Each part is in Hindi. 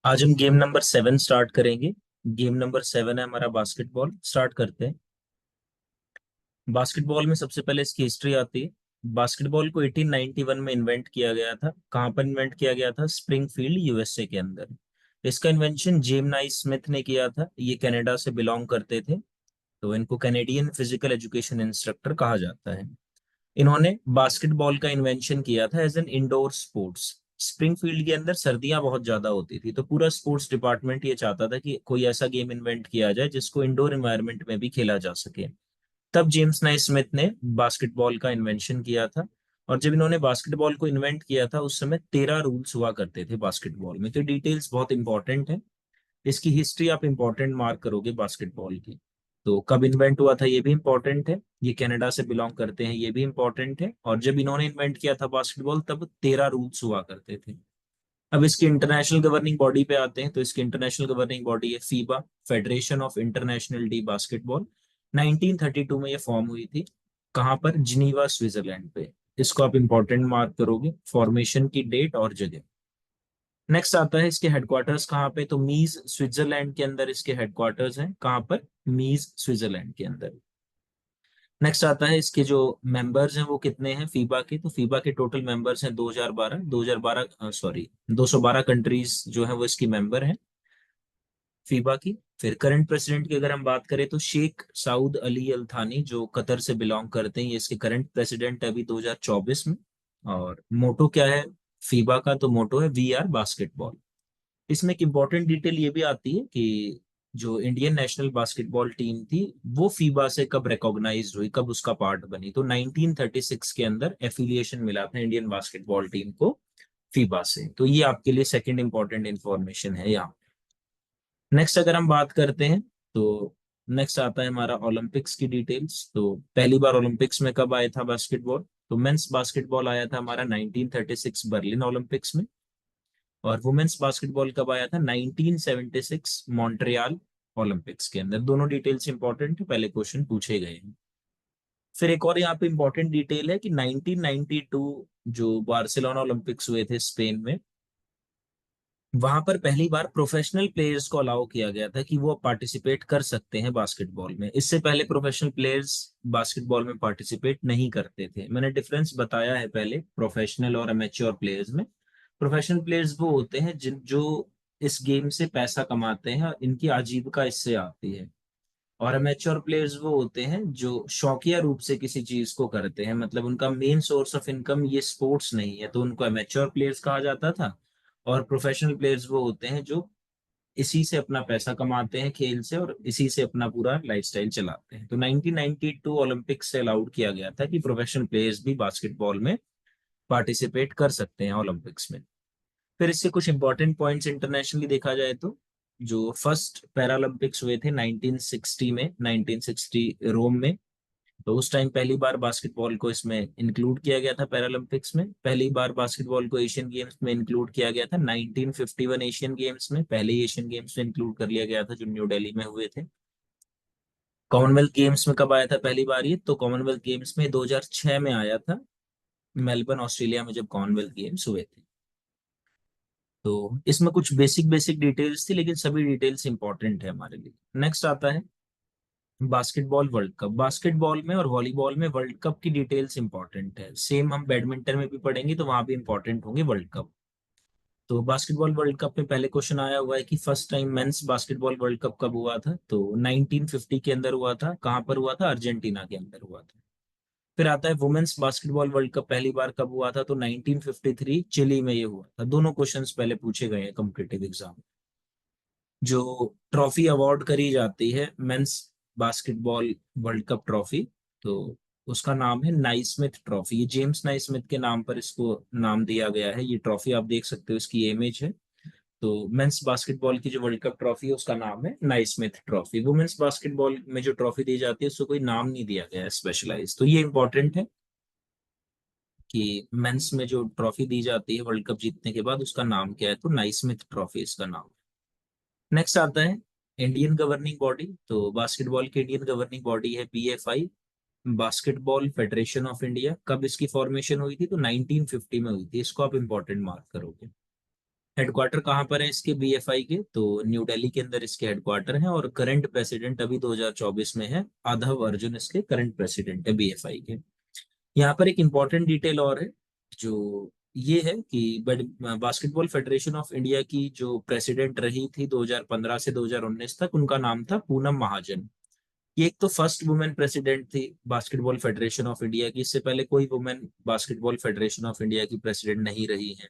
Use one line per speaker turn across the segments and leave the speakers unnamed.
आज हम गेम नंबर 7 स्टार्ट करेंगे। गेम नंबर 7 है हमारा बास्केटबॉल। स्टार्ट करते हैं। बास्केटबॉल में सबसे पहले इसकी हिस्ट्री आती है। बास्केटबॉल को 1891 में इन्वेंट किया गया था। कहाँ पर इन्वेंट किया गया था? स्प्रिंगफील्ड यूएसए के अंदर। इसका इन्वेंशन जेम नाइस स्मिथ ने किया था। ये कनाडा से बिलोंग करते थे, तो इनको कैनेडियन फिजिकल एजुकेशन इंस्ट्रक्टर कहा जाता है। इन्होंने बास्केटबॉल का इन्वेंशन किया था as an indoor sports. Springfield के अंदर सर्दियां बहुत ज्यादा होती थी, तो पूरा स्पोर्ट्स डिपार्टमेंट ये चाहता था कि कोई ऐसा गेम इन्वेंट किया जाए जिसको इंडोर एनवायरनमेंट में भी खेला जा सके। तब जेम्स नाइस स्मिथ ने बास्केटबॉल का इन्वेंशन किया था। और जब इन्होंने बास्केटबॉल को इन्वेंट किया था उस समय 13 रूल्स हुआ करते थे बास्केटबॉल में। तो डिटेल्स बहुत इंपॉर्टेंट है। इसकी हिस्ट्री आप इंपॉर्टेंट मार्क करोगे बास्केटबॉल की। तो कब इन्वेंट हुआ था ये भी इंपॉर्टेंट है। ये कनाडा से बिलोंग करते हैं ये भी इंपॉर्टेंट है। और जब इन्होंने इन्वेंट किया था बास्केटबॉल तब 13 रूल्स हुआ करते थे। अब इसकी इंटरनेशनल गवर्निंग बॉडी पे आते हैं। तो इसकी इंटरनेशनल गवर्निंग बॉडी है FIBA, federation of international D basketball. 1932 में ये फॉर्म हुई थी। कहाँ पर? जिनीवा, स्विट्जरलैंड पे। इसको आप इंपॉर्टेंट मार्क करोगे, फॉर्मेशन की डेट और जगह। नेक्स्ट आता है इसके हेडक्वार्टर्स कहाँ पे। तो मीज स्विट्जरलैंड के अंदर इसके हेडक्वार्टर्स हैं। कहाँ पर? मीज स्विट्जरलैंड के अंदर। नेक्स्ट आता है इसके जो मेंबर्स हैं वो कितने हैं फीबा के। तो फीबा के टोटल मेंबर्स हैं 2012 सॉरी 212 कंट्रीज जो है वो इसकी मेंबर हैं फीबा की। फिर करंट प्रेसिडेंट की अगर हम बात करें तो शेख साउद अली अल थानी जो कतर से बिलोंग करते हैं, ये इसके करंट प्रेसिडेंट है अभी 2024 में। और मोटो क्या है फीबा का? तो मोटो है वी आर बास्केटबॉल। इसमें एक इम्पॉर्टेंट डिटेल ये भी आती है कि जो इंडियन नेशनल बास्केटबॉल टीम थी वो फीबा से कब रिकॉग्नाइज हुई, कब उसका पार्ट बनी। तो 1936 के अंदर एफिलिएशन मिला था इंडियन बास्केटबॉल टीम को फीबा से। तो ये आपके लिए सेकंड इंपॉर्टेंट इंफॉर्मेशन है यहाँ। नेक्स्ट अगर हम बात करते हैं तो नेक्स्ट आता है हमारा ओलंपिक्स की डिटेल्स। तो पहली बार ओलंपिक्स में कब आया था बास्केटबॉल? तो मेंस बास्केटबॉल आया था हमारा 1936 बर्लिन ओलंपिक्स में। और वुमेन्स बास्केटबॉल कब आया था? 1976 मॉन्ट्रियल ओलंपिक्स के अंदर। दोनों डिटेल्स इंपॉर्टेंट है, पहले क्वेश्चन पूछे गए हैं। फिर एक और यहाँ पे इंपॉर्टेंट डिटेल है कि 1992 जो बार्सिलोना ओलंपिक्स हुए थे स्पेन में, वहां पर पहली बार प्रोफेशनल प्लेयर्स को अलाउ किया गया था कि वो पार्टिसिपेट कर सकते हैं बास्केटबॉल में। इससे पहले प्रोफेशनल प्लेयर्स बास्केटबॉल में पार्टिसिपेट नहीं करते थे। मैंने डिफरेंस बताया है पहले प्रोफेशनल और अमेच्योर प्लेयर्स में। प्रोफेशनल प्लेयर्स वो होते हैं जिन जो इस गेम से पैसा कमाते हैं और इनकी आजीविका इससे आती है। और अमेच्योर प्लेयर्स वो होते हैं जो शौकिया रूप से किसी चीज को करते हैं, मतलब उनका मेन सोर्स ऑफ इनकम ये स्पोर्ट्स नहीं है, तो उनको अमेच्योर प्लेयर्स कहा जाता था। और प्रोफेशनल प्लेयर्स वो होते हैं जो इसी से अपना पैसा कमाते हैं खेल से, और इसी से अपना पूरा लाइफस्टाइल चलाते हैं। तो 1992 ओलंपिक्स से अलाउड किया गया था कि प्रोफेशनल प्लेयर्स भी बास्केटबॉल में पार्टिसिपेट कर सकते हैं ओलंपिक्स में। फिर इससे कुछ इंपॉर्टेंट पॉइंट्स इंटरनेशनली देखा जाए तो जो फर्स्ट पैरालंपिक्स हुए थे 1960 में, 1960 रोम में। तो उस टाइम पहली बार बास्केटबॉल को इसमें इंक्लूड किया गया था पैरालंपिक्स में। पहली बार बास्केटबॉल को एशियन गेम्स में इंक्लूड किया गया था 1951 एशियन गेम्स में। पहले ही एशियन गेम्स में इंक्लूड कर लिया गया था जो न्यू दिल्ली में हुए थे। कॉमनवेल्थ गेम्स में कब आया था पहली बार ये? तो कॉमनवेल्थ गेम्स में 2006 में आया था, मेलबर्न ऑस्ट्रेलिया में जब कॉमनवेल्थ गेम्स हुए थे। तो इसमें कुछ बेसिक बेसिक डिटेल्स थी, लेकिन सभी डिटेल्स इंपॉर्टेंट है हमारे लिए। नेक्स्ट आता है बास्केटबॉल वर्ल्ड कप। बास्केटबॉल में और वॉलीबॉल में वर्ल्ड कप की डिटेल्स इंपॉर्टेंट है। सेम हम बैडमिंटन में भी पढ़ेंगे तो वहां भी इंपॉर्टेंट होंगे वर्ल्ड कप। तो बास्केटबॉल वर्ल्ड कप में पहले क्वेश्चन आया हुआ है कि first time men's basketball world cup कब हुआ था? तो 1950 के अंदर हुआ था। कहाँ पर हुआ था? अर्जेंटीना के अंदर हुआ था। फिर आता है वुमेन्स बास्केटबॉल वर्ल्ड कप पहली बार कब हुआ था? तो 1953 चिली में ये हुआ था। दोनों क्वेश्चंस पहले पूछे गए हैं कॉम्पिटिटिव एग्जाम। जो ट्रॉफी अवार्ड करी जाती है men's basketball world cup trophy, तो उसका नाम है नाइस्मिथ ट्रॉफी। ये जेम्स नाइस्मिथ के नाम पर इसको नाम दिया गया है। ये ट्रॉफी आप देख सकते हो, इसकी इमेज है। तो मेंस बास्केटबॉल की जो वर्ल्ड कप ट्रॉफी है उसका नाम है नाइस्मिथ ट्रॉफी। वुमेन्स बास्केटबॉल में जो ट्रॉफी दी जाती है उसको कोई नाम नहीं दिया गया है स्पेशलाइज। तो ये इंपॉर्टेंट है कि मेंस में जो ट्रॉफी दी जाती है वर्ल्ड कप जीतने के बाद उसका नाम क्या है? तो नाइस्मिथ ट्रॉफी इसका नाम। नेक्स्ट आता है इंडियन गवर्निंग बॉडी। तो बास्केटबॉल की इंडियन गवर्निंग बॉडी है BFI, basketball federation of India. कब इसकी फॉर्मेशन हुई थी? तो 1950 में हुई थी। इसको आप इंपॉर्टेंट मार्क करोगे। हेडक्वार्टर कहाँ पर है इसके बीएफआई के? तो न्यू दिल्ली के अंदर इसके हेडक्वार्टर है, और करंट प्रेसिडेंट अभी 2024 में है आधव अर्जुन, इसके करंट प्रेसिडेंट है बीएफआई के। यहाँ पर एक इंपॉर्टेंट डिटेल और है, जो ये है कि बास्केटबॉल फेडरेशन ऑफ इंडिया की जो प्रेसिडेंट रही थी 2015 से 2019 तक, उनका नाम था पूनम महाजन। ये एक तो फर्स्ट वुमेन प्रेसिडेंट थी बास्केटबॉल फेडरेशन ऑफ इंडिया की, इससे पहले कोई women basketball federation of India की प्रेसिडेंट नहीं रही है।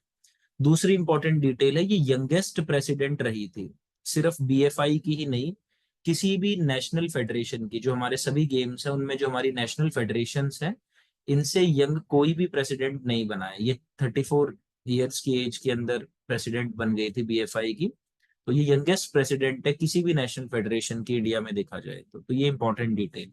दूसरी इंपॉर्टेंट डिटेल है, ये यंगेस्ट प्रेसिडेंट रही थी, सिर्फ बीएफआई की ही नहीं, किसी भी नेशनल फेडरेशन की, जो हमारे सभी गेम्स हैं उनमें जो हमारी नेशनल फेडरेशंस हैं, इनसे यंग कोई भी प्रेसिडेंट नहीं बना है। ये 34 ईयर्स की एज के अंदर प्रेसिडेंट बन गई थी बीएफआई की। तो ये यंगेस्ट प्रेसिडेंट है किसी भी नेशनल फेडरेशन की इंडिया में देखा जाए तो ये important detail.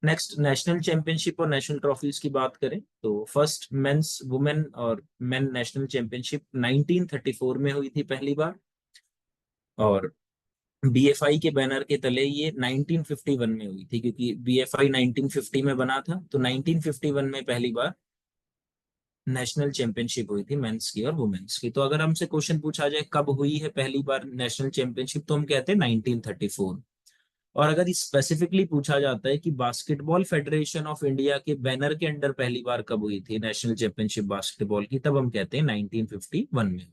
Next, national championship और नेशनल ट्रॉफीज की बात करें तो फर्स्ट मेंस वुमेन और मेन नेशनल चैंपियनशिप 1934 में हुई थी पहली बार, और बीएफआई के बैनर के तले ये 1951 में हुई थी, क्योंकि बीएफआई 1950 में बना था, तो 1951 में पहली बार नेशनल चैंपियनशिप हुई थी मेंस की और वुमेन्स की। तो अगर हमसे क्वेश्चन पूछा जाए कब हुई है पहली बार नेशनल चैंपियनशिप, तो हम कहते हैं 1934। और अगर स्पेसिफिकली पूछा जाता है कि बास्केटबॉल फेडरेशन ऑफ इंडिया के बैनर के अंडर पहली बार कब हुई थी नेशनल चैंपियनशिप बास्केटबॉल की, तब हम कहते हैं 1951 में।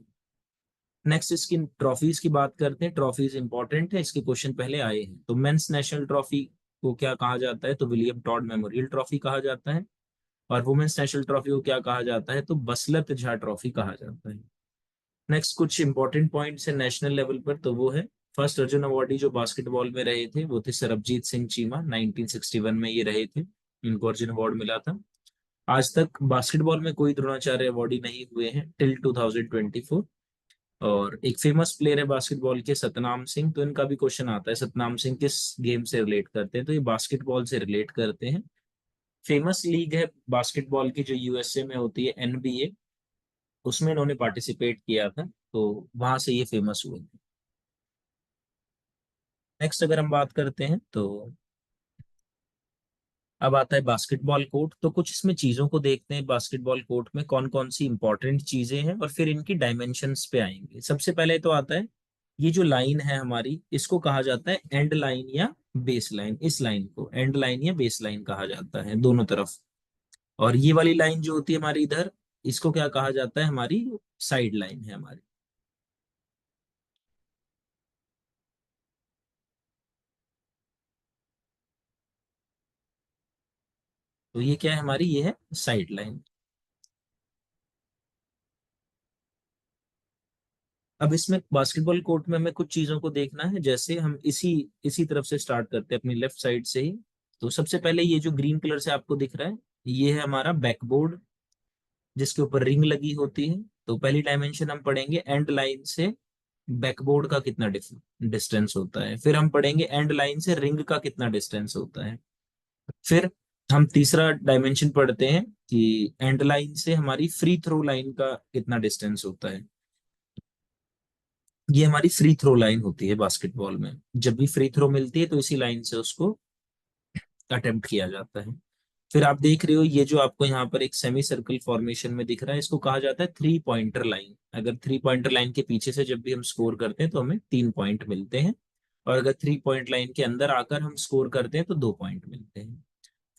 नेक्स्ट, इसकी ट्रॉफीज की बात करते हैं। ट्रॉफीज इंपॉर्टेंट है, इसके क्वेश्चन पहले आए हैं। तो मेंस नेशनल ट्रॉफी को क्या कहा जाता है? तो विलियम टॉड मेमोरियल ट्रॉफी कहा जाता है। और वुमेन्स नेशनल ट्रॉफी को क्या कहा जाता है? तो बसलत झा ट्रॉफी कहा जाता है। नेक्स्ट, कुछ इंपॉर्टेंट पॉइंट्स है नेशनल लेवल पर, तो वो है, फर्स्ट अर्जुन अवार्डी जो बास्केटबॉल में रहे थे वो थे सरबजीत सिंह चीमा, 1961 में ये रहे थे, इनको अर्जुन अवार्ड मिला था। आज तक बास्केटबॉल में कोई द्रोणाचार्य अवार्डी नहीं हुए हैं टिल 2024। और एक फेमस प्लेयर है बास्केटबॉल के, सतनाम सिंह, तो इनका भी क्वेश्चन आता है सतनाम सिंह किस गेम से रिलेट करते हैं, तो ये बास्केटबॉल से रिलेट करते हैं। फेमस लीग है बास्केटबॉल की जो यूएसए में होती है, एनबीए, उसमें इन्होंने पार्टिसिपेट किया था, तो वहां से ये फेमस हुए थे। नेक्स्ट अगर हम बात करते हैं तो अब आता है बास्केटबॉल कोर्ट। तो कुछ इसमें चीजों को देखते हैं, बास्केटबॉल कोर्ट में कौन कौन सी इंपॉर्टेंट चीजें हैं, और फिर इनकी डायमेंशंस पे आएंगे। सबसे पहले तो आता है, ये जो लाइन है हमारी, इसको कहा जाता है एंड लाइन या बेस लाइन। इस लाइन को एंड लाइन या बेस लाइन कहा जाता है दोनों तरफ। और ये वाली लाइन जो होती है हमारी इधर, इसको क्या कहा जाता है? हमारी साइड लाइन है हमारी। तो ये क्या है हमारी? ये है साइड लाइन। अब इसमें बास्केटबॉल कोर्ट में हमें कुछ चीजों को देखना है, जैसे हम इसी इसी तरफ से स्टार्ट करते हैं, अपनी लेफ्ट साइड से ही। तो सबसे पहले ये जो ग्रीन कलर से आपको दिख रहा है, ये है हमारा बैकबोर्ड, जिसके ऊपर रिंग लगी होती है। तो पहली डायमेंशन हम पढ़ेंगे एंड लाइन से बैकबोर्ड का कितना डिस्टेंस होता है, फिर हम पढ़ेंगे एंड लाइन से रिंग का कितना डिस्टेंस होता है, फिर हम तीसरा डायमेंशन पढ़ते हैं कि एंड लाइन से हमारी फ्री थ्रो लाइन का कितना डिस्टेंस होता है। ये हमारी फ्री थ्रो लाइन होती है बास्केटबॉल में, जब भी फ्री थ्रो मिलती है तो इसी लाइन से उसको अटेम्प्ट किया जाता है। फिर आप देख रहे हो ये जो आपको यहाँ पर एक सेमी सर्कल फॉर्मेशन में दिख रहा है, इसको कहा जाता है थ्री पॉइंटर लाइन। अगर थ्री पॉइंटर लाइन के पीछे से जब भी हम स्कोर करते हैं तो हमें 3 पॉइंट मिलते हैं, और अगर थ्री पॉइंट लाइन के अंदर आकर हम स्कोर करते हैं तो 2 पॉइंट मिलते हैं।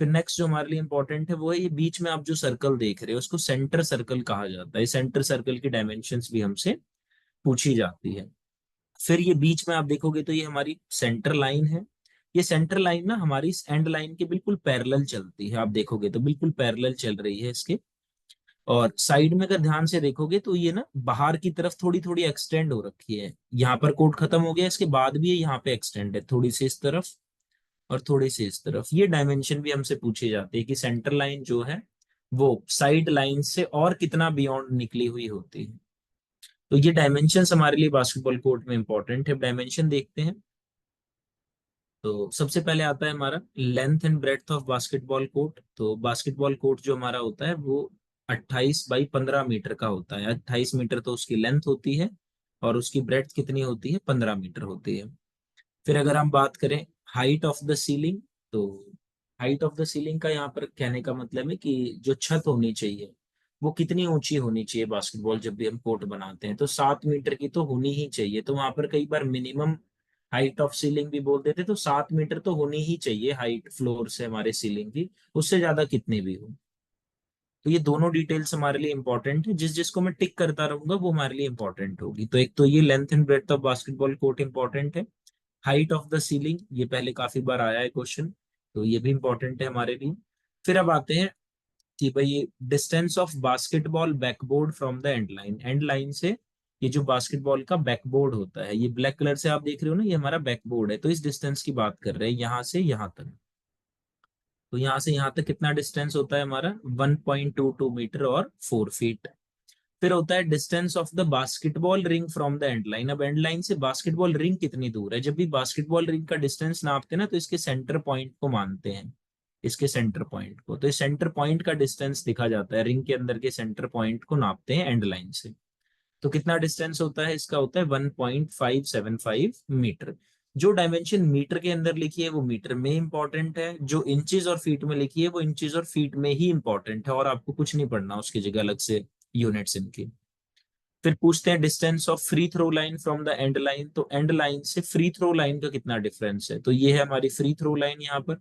फिर नेक्स्ट जो हमारे लिए इंपॉर्टेंट है वो है, ये बीच में आप जो सर्कल देख रहे हो उसको सेंटर सर्कल कहा जाता है। सेंटर सर्कल की डायमेंशंस भी हमसे पूछी जाती है। फिर ये बीच में आप देखोगे तो ये हमारी सेंटर लाइन है। ये सेंटर लाइन ना हमारी एंड लाइन के बिल्कुल पैरेलल चलती है, आप देखोगे तो बिल्कुल पैरेलल चल रही है इसके। और साइड में अगर ध्यान से देखोगे तो ये ना बाहर की तरफ थोड़ी थोड़ी एक्सटेंड हो रखी है। यहाँ पर कोड खत्म हो गया, इसके बाद भी ये यहाँ पे एक्सटेंड है, थोड़ी सी इस तरफ और थोड़ी सी इस तरफ। ये डायमेंशन भी हमसे पूछी जाती है कि सेंटर लाइन जो है वो साइड लाइन से और कितना बियॉन्ड निकली हुई होती है। तो ये डायमेंशन हमारे लिए बास्केटबॉल कोर्ट में इंपॉर्टेंट है। डायमेंशन देखते हैं, तो सबसे पहले आता है हमारा length and breadth of basketball court. तो बास्केटबॉल कोर्ट जो हमारा होता है वो 28 बाई 15 मीटर का होता है। 28 मीटर तो उसकी लेंथ होती है, और उसकी ब्रेड्थ कितनी होती है? 15 मीटर होती है। फिर अगर हम बात करें हाइट ऑफ द सीलिंग, तो हाइट ऑफ द सीलिंग का यहाँ पर कहने का मतलब है कि जो छत होनी चाहिए वो कितनी ऊंची होनी चाहिए बास्केटबॉल जब भी हम कोर्ट बनाते हैं, तो 7 मीटर की तो होनी ही चाहिए। तो वहां पर कई बार मिनिमम हाइट ऑफ सीलिंग भी बोल देते, तो 7 मीटर तो होनी ही चाहिए हाइट फ्लोर से हमारे सीलिंग की, उससे ज्यादा कितनी भी हो। तो ये दोनों डिटेल्स हमारे लिए इंपॉर्टेंट है, जिस जिसको मैं टिक करता रहूंगा वो हमारे लिए इंपॉर्टेंट होगी। तो एक तो ये length and breadth of basketball court important है। हाइट ऑफ द सीलिंग, ये पहले काफी बार आया है क्वेश्चन, तो ये भी इंपॉर्टेंट है हमारे लिए। फिर अब आते हैं कि भाई distance of basketball backboard from the end line, and line से ये जो बास्केटबॉल का बैकबोर्ड होता है, ये ब्लैक कलर से आप देख रहे हो ना, ये हमारा बैकबोर्ड है। तो इस डिस्टेंस की बात कर रहे हैं यहाँ से यहाँ तक। तो यहाँ से यहाँ तक कितना डिस्टेंस होता है हमारा, 1.22 मीटर और 4 फीट। फिर होता है distance of the basketball ring from the end line. अब एंड लाइन से बास्केटबॉल रिंग कितनी दूर है, जब भी बास्केटबॉल रिंग का डिस्टेंस नापते हैं ना, तो इसके सेंटर पॉइंट को मानते हैं, इसके सेंटर पॉइंट को। तो इस सेंटर पॉइंट का डिस्टेंस दिखा जाता है, रिंग के अंदर के सेंटर पॉइंट को नापते हैं एंड लाइन से। तो कितना डिस्टेंस होता है इसका, होता है 1.575 मीटर। जो डायमेंशन मीटर के अंदर लिखी है वो मीटर में इंपॉर्टेंट है, जो इंचेस और फीट में लिखी है वो इंचेस और फीट में ही इंपॉर्टेंट है, और आपको कुछ नहीं पढ़ना उसकी जगह अलग से यूनिट्स इनकी। फिर पूछते हैं distance of free throw line from the end line. तो एंड लाइन से फ्री थ्रो लाइन का कितना डिफरेंस है, तो ये है हमारी फ्री थ्रो लाइन यहाँ पर।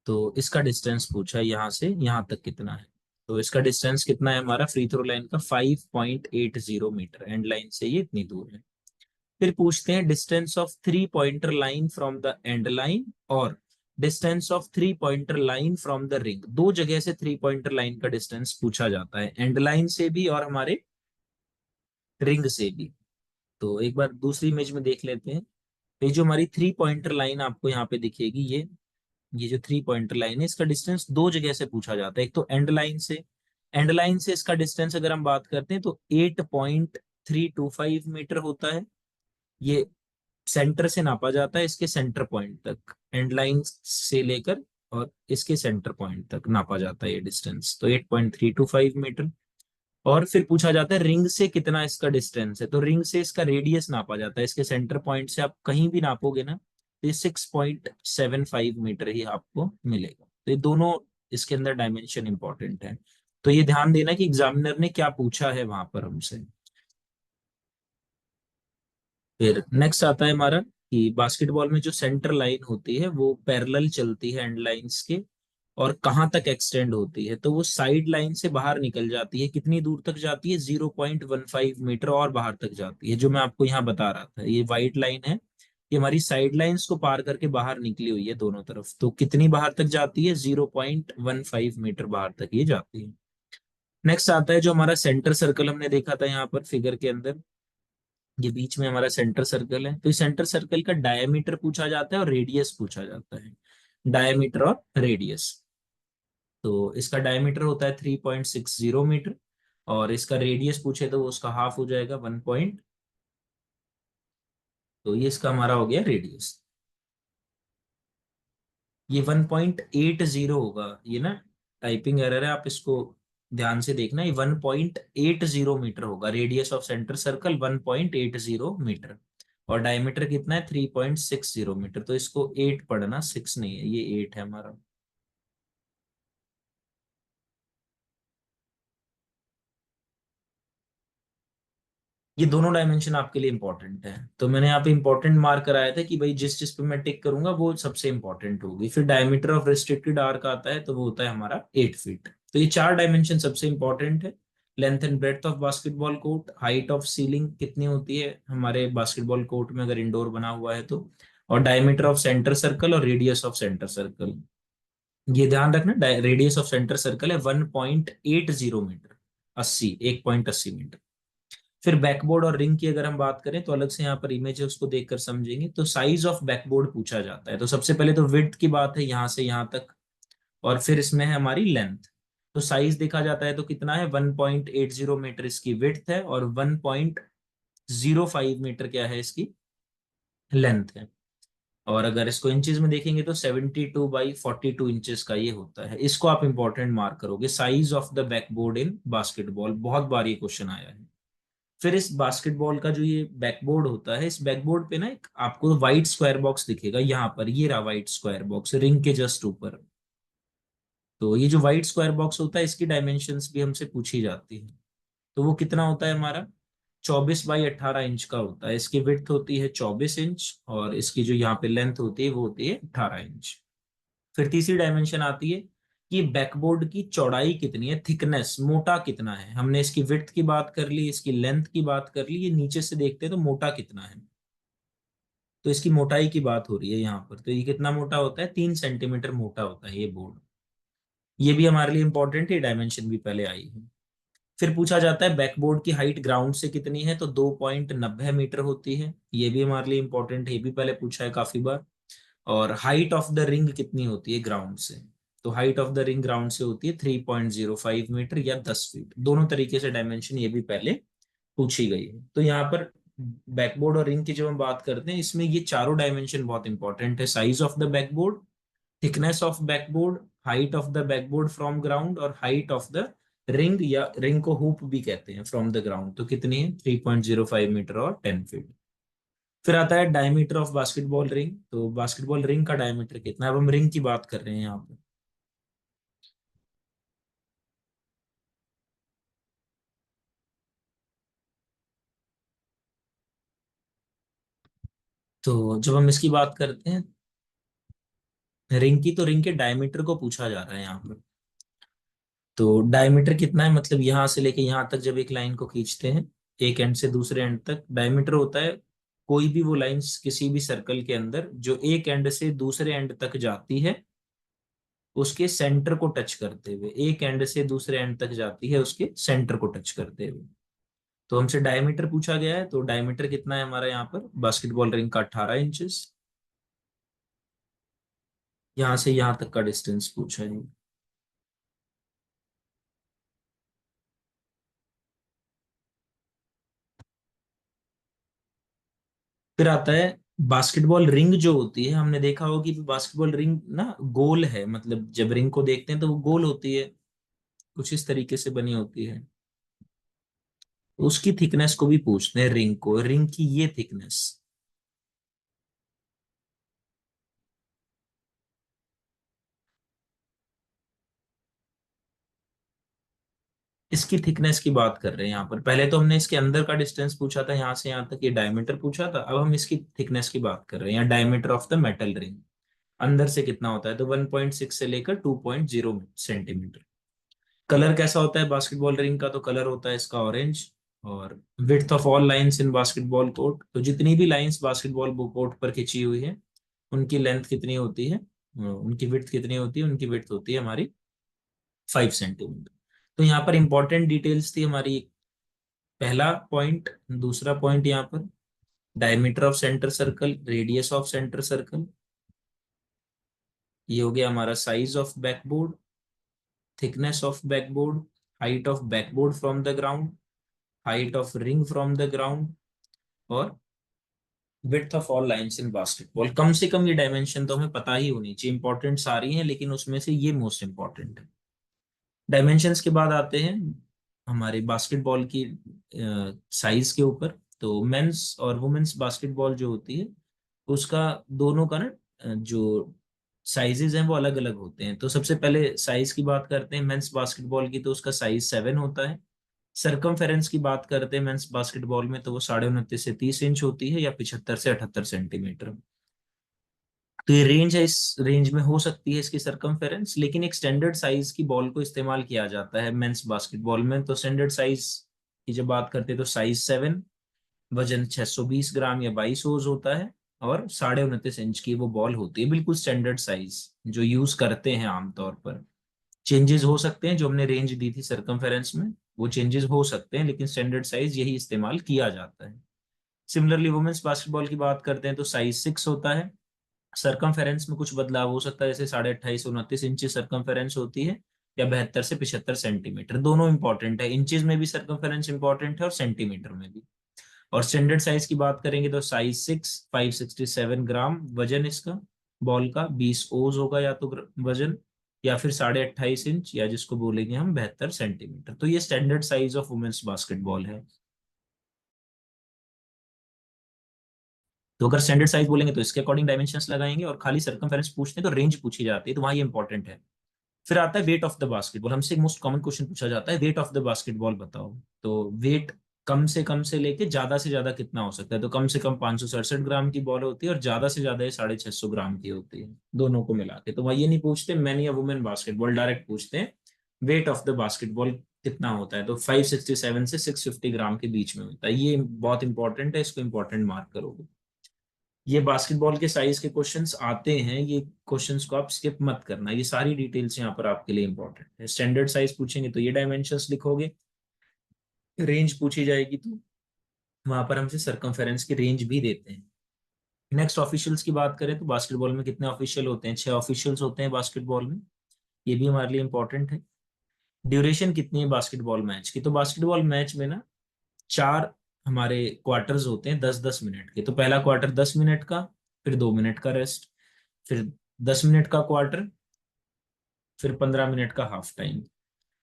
तो इसका डिस्टेंस पूछा है यहाँ से यहाँ तक कितना है। तो इसका डिस्टेंस कितना है हमारा फ्री थ्रो लाइन का, 5.80 मीटर, एंड लाइन से ये इतनी दूर है। फिर पूछते हैं distance of three pointer line from the end line और distance of three pointer line from the ring. दो जगह से थ्री पॉइंटर लाइन का डिस्टेंस पूछा जाता है, एंड लाइन से भी और हमारे रिंग से भी। तो एक बार दूसरी इमेज में देख लेते हैं। ये जो हमारी थ्री पॉइंटर लाइन आपको यहाँ पे दिखेगी, ये जो थ्री पॉइंटर लाइन है, इसका डिस्टेंस दो जगह से पूछा जाता है। एक तो एंड लाइन से, एंड लाइन से इसका डिस्टेंस अगर हम बात करते हैं तो 8.325 मीटर होता है। ये सेंटर से नापा जाता है, इसके सेंटर पॉइंट तक, एंड लाइन से लेकर और इसके सेंटर पॉइंट तक नापा जाता है ये डिस्टेंस, तो 8.325 मीटर। और फिर पूछा जाता है रिंग से कितना इसका डिस्टेंस है, तो रिंग से इसका रेडियस नापा जाता है, इसके सेंटर पॉइंट से आप कहीं भी नापोगे ना, तो ये 6.75 मीटर ही आपको मिलेगा। तो ये दोनों इसके अंदर डायमेंशन इंपॉर्टेंट है। तो ये ध्यान देना कि एग्जामिनर ने क्या पूछा है वहां पर हमसे। फिर नेक्स्ट आता है हमारा कि बास्केटबॉल में जो सेंटर लाइन होती है वो पैरेलल चलती है एंड लाइंस के, और कहाँ तक एक्सटेंड होती है, तो वो साइड लाइन से बाहर निकल जाती है। कितनी दूर तक जाती है, 0.15 मीटर और बाहर तक जाती है, जो मैं आपको यहाँ बता रहा था। ये वाइट लाइन है, ये हमारी साइड लाइंस को पार करके बाहर निकली हुई है दोनों तरफ। तो कितनी बाहर तक जाती है, 0.15 मीटर बाहर तक ये जाती है। नेक्स्ट आता है जो हमारा सेंटर सर्कल हमने देखा था यहाँ पर फिगर के अंदर, ये बीच में हमारा सेंटर सर्कल है। तो इस सेंटर सर्कल का डायमीटर पूछा जाता है और रेडियस पूछा जाता है, डायमीटर और रेडियस। तो इसका डायमीटर होता है 3.60 मीटर, और इसका रेडियस पूछे तो वो उसका हाफ हो जाएगा 1 पॉइंट। तो ये इसका हमारा हो गया रेडियस। ये 1.80 होगा, ये ना टाइपिंग एरर है, आप इसको ध्यान से देखना। ये 1.80 मीटर होगा, radius of centre circle 1.80 metre, और डायमीटर कितना है 3.60 मीटर। तो इसको 8 पढ़ना, 6 नहीं है, ये 8 है हमारा। ये दोनों डायमेंशन आपके लिए इंपॉर्टेंट है, तो मैंने यहाँ पे इंपॉर्टेंट मार्क कराया था कि भाई जिस जिस पे मैं टिक करूंगा वो सबसे इंपॉर्टेंट होगी। फिर डायमीटर ऑफ रिस्ट्रिक्टेड आर्क आता है, तो वो होता है हमारा 8 फीट। तो ये चार डायमेंशन सबसे इंपॉर्टेंट है। Length and breadth of basketball court, height of ceiling कितनी होती है हमारे बास्केटबॉल कोर्ट में अगर इंडोर बना हुआ है तो, और डायमीटर ऑफ सेंटर सर्कल और रेडियस ऑफ सेंटर सर्कल। ये ध्यान रखना, रेडियस ऑफ सेंटर सर्कल है 1.80 मीटर, 1.80 मीटर। फिर बैकबोर्ड और रिंग की अगर हम बात करें तो अलग से यहाँ पर इमेज है, उसको देखकर समझेंगे। तो साइज ऑफ बैकबोर्ड पूछा जाता है, तो सबसे पहले तो विड्थ की बात है यहाँ से यहाँ तक, और फिर इसमें है हमारी लेंथ। तो साइज देखा जाता है तो कितना है, 1.80 मीटर इसकी विड्थ है, और 1.05 मीटर क्या है इसकी लेंथ है। और अगर इसको इंचेस में देखेंगे तो 72/42 इंचेस का ये होता है। इसको आप इंपॉर्टेंट मार्क करोगे, size of the backboard in basketball, बहुत बार ये क्वेश्चन आया है। फिर इस बास्केटबॉल का जो ये बैकबोर्ड होता है, इस बैकबोर्ड पे ना एक आपको व्हाइट स्क्वायर बॉक्स दिखेगा यहाँ पर, ये रहा व्हाइट स्क्वायर बॉक्स रिंग के जस्ट ऊपर। तो ये जो व्हाइट स्क्वायर बॉक्स होता है इसकी डायमेंशंस भी हमसे पूछी जाती है। तो वो कितना होता है हमारा, 24 बाई 18 इंच का होता है। इसकी विड्थ होती है 24 इंच, और इसकी जो यहाँ पे लेंथ होती है वो होती है 18 इंच। फिर तीसरी डायमेंशन आती है कि बैकबोर्ड की चौड़ाई कितनी है, थिकनेस, मोटा कितना है। हमने इसकी विड्थ की बात कर ली, इसकी लेंथ की बात कर ली, ये नीचे से देखते हैं तो मोटा कितना है। तो इसकी मोटाई की बात हो रही है यहाँ पर। तो ये कितना मोटा होता है, 3 सेंटीमीटर मोटा होता है ये बोर्ड। ये भी हमारे लिए इंपॉर्टेंट है, डायमेंशन भी पहले आई है। फिर पूछा जाता है बैकबोर्ड की हाइट ग्राउंड से कितनी है, तो 2.90 मीटर होती है। ये भी हमारे लिए इंपॉर्टेंट है, ये भी पहले पूछा है काफी बार। और हाइट ऑफ द रिंग कितनी होती है ग्राउंड से, तो height of the ring ground से होती है 3.05 मीटर या 10 फीट। दोनों तरीके से डायमेंशन ये भी पहले पूछी गई है। तो यहाँ पर बैकबोर्ड और रिंग की जब हम बात करते हैं, इसमें ये चारों डायमेंशन बहुत इंपॉर्टेंट है। Size of the backboard, thickness of backboard, height of the backboard from ground, और हाइट ऑफ द रिंग, या रिंग को हुप भी कहते हैं, फ्रॉम द ग्राउंड, तो कितनी है 3.05 मीटर और 10 फीट। फिर आता है डायमीटर ऑफ बास्केटबॉल रिंग। तो बास्केटबॉल रिंग का डायमीटर कितना है, अब हम रिंग की बात कर रहे हैं यहाँ पे। तो जब हम इसकी बात करते हैं रिंग की, तो रिंग के डायमीटर को पूछा जा रहा है यहाँ पर। तो डायमीटर कितना है, मतलब यहाँ से लेके यहाँ तक जब एक लाइन को खींचते हैं, एक एंड से दूसरे एंड तक, डायमीटर होता है कोई भी वो लाइंस किसी भी सर्कल के अंदर जो एक एंड से दूसरे एंड तक जाती है, उसके सेंटर को टच करते हुए, एक एंड से दूसरे एंड तक जाती है उसके सेंटर को टच करते हुए। तो हमसे डायमीटर पूछा गया है, तो डायमीटर कितना है हमारा यहाँ पर बास्केटबॉल रिंग का, 18 इंचेस। यहाँ से यहाँ तक का डिस्टेंस पूछा है। फिर आता है बास्केटबॉल रिंग जो होती है, हमने देखा होगा कि बास्केटबॉल रिंग ना गोल है, मतलब जब रिंग को देखते हैं तो वो गोल होती है, कुछ इस तरीके से बनी होती है। उसकी थिकनेस को भी पूछते हैं, रिंग को, रिंग की ये थिकनेस, इसकी थिकनेस की बात कर रहे हैं यहाँ पर। पहले तो हमने इसके अंदर का डिस्टेंस पूछा था, यहाँ से यहाँ तक ये डायमीटर पूछा था, अब हम इसकी थिकनेस की बात कर रहे हैं, या diameter of the metal ring अंदर से कितना होता है, तो 1.6 से लेकर 2.0 सेंटीमीटर। कलर कैसा होता है बास्केटबॉल रिंग का, तो कलर होता है इसका ऑरेंज। और width of all lines in basketball court, तो जितनी भी लाइंस बास्केटबॉल कोर्ट पर खिंची हुई है उनकी लेंथ कितनी होती है, उनकी विड्थ कितनी होती है, उनकी विड्थ होती है हमारी 5 सेंटीमीटर। तो यहाँ पर इंपॉर्टेंट डिटेल्स थी हमारी, पहला पॉइंट, दूसरा पॉइंट यहाँ पर diameter of centre circle, radius of centre circle, ये हो गया हमारा size of backboard, thickness of backboard, height of backboard from the ground, height of ring from the ground, और width of all lines in basketball. कम से कम ये डायमेंशन तो हमें पता ही होनी चाहिए, इंपॉर्टेंट सारी हैं लेकिन उसमें से ये मोस्ट इंपॉर्टेंट है। डायमेंशंस के बाद आते हैं हमारे बास्केटबॉल की साइज के ऊपर। तो मेंस और वुमेन्स बास्केटबॉल जो होती है उसका, दोनों का ना जो साइजेस हैं वो अलग अलग होते हैं। तो सबसे पहले साइज की बात करते हैं मेंस बास्केटबॉल की, तो उसका साइज 7 होता है। सरकमफेरेंस की बात करते हैं मेंस बास्केटबॉल में, तो वो 29.5 से 30 इंच होती है, या 75 से 78 सेंटीमीटर। तो ये रेंज है, इस रेंज में हो सकती है इसकी सरकमफेरेंस, लेकिन एक स्टैंडर्ड साइज की बॉल को इस्तेमाल किया जाता है मेंस बास्केटबॉल में। तो स्टैंडर्ड साइज की जब बात करते हैं तो साइज 7, वजन 620 ग्राम या 22 ओज होता है, और 29.5 इंच की वो बॉल होती है, बिल्कुल स्टैंडर्ड साइज जो यूज करते हैं आमतौर पर। चेंजेस हो सकते हैं, जो हमने रेंज दी थी सरकमफेरेंस में वो चेंजेस हो सकते हैं, लेकिन स्टैंडर्ड साइज यही इस्तेमाल किया जाता है। सिमिलरली वुमेन्स बास्केटबॉल की बात करते हैं तो साइज 6 होता है। सरकमफेरेंस में कुछ बदलाव हो सकता है, जैसे 28.5 से 29 इंच सरकमफेरेंस होती है, या 72 से 75 सेंटीमीटर। दोनों इंपॉर्टेंट है, इंचेस में भी सरकमफेरेंस इंपॉर्टेंट है और सेंटीमीटर में भी। और स्टैंडर्ड साइज की बात करेंगे तो साइज 6, 567 ग्राम वजन इसका, बॉल का 20 ओज होगा या तो वजन, या फिर 28.5 इंच, या जिसको बोलेंगे हम 72 सेंटीमीटर। तो ये standard size of women's basketball है। तो अगर स्टैंडर्ड साइज बोलेंगे तो इसके अकॉर्डिंग डायमेंशंस लगाएंगे, और खाली सर्कमफेरेंस पूछते हैं तो रेंज पूछी जाती है, तो वहां ये इंपॉर्टेंट है। फिर आता है वेट ऑफ द बास्केटबॉल। हमसे मोस्ट कॉमन क्वेश्चन पूछा जाता है वेट ऑफ द बास्केटबॉल बताओ। तो वेट कम से लेके ज्यादा से ज्यादा कितना हो सकता है, तो कम से कम 567 ग्राम की बॉल होती है और ज्यादा से ज्यादा ये 650 ग्राम की होती है, दोनों को मिला के। तो वह ये नहीं पूछते मैन या वुमेन बास्केटबॉल, डायरेक्ट पूछते हैं वेट ऑफ द बास्केटबॉल कितना होता है। तो 567 से 650 ग्राम के बीच में होता है। ये बहुत इंपॉर्टेंट है, इसको इंपॉर्टेंट मार्क करोगे। ये बास्केटबॉल के साइज के क्वेश्चंस आते हैं, ये क्वेश्चंस को आप स्किप मत करना, ये सारी डिटेल्स यहाँ पर आपके लिए इंपॉर्टेंट है। स्टैंडर्ड साइज पूछेंगे तो ये डायमेंशंस लिखोगे, रेंज पूछी जाएगी तो वहां पर हमसे सरकमफेरेंस की रेंज भी देते हैं। नेक्स्ट ऑफिशियल्स की बात करें तो बास्केटबॉल में कितने ऑफिशियल होते हैं, 6 ऑफिशियल्स होते हैं बास्केटबॉल में, ये भी हमारे लिए इंपॉर्टेंट है। ड्यूरेशन कितनी है बास्केटबॉल मैच की, तो बास्केटबॉल मैच में ना 4 हमारे क्वार्टर्स होते हैं 10-10 मिनट के। तो पहला क्वार्टर 10 मिनट का, फिर 2 मिनट का रेस्ट, फिर 10 मिनट का क्वार्टर, फिर 15 मिनट का हाफ टाइम,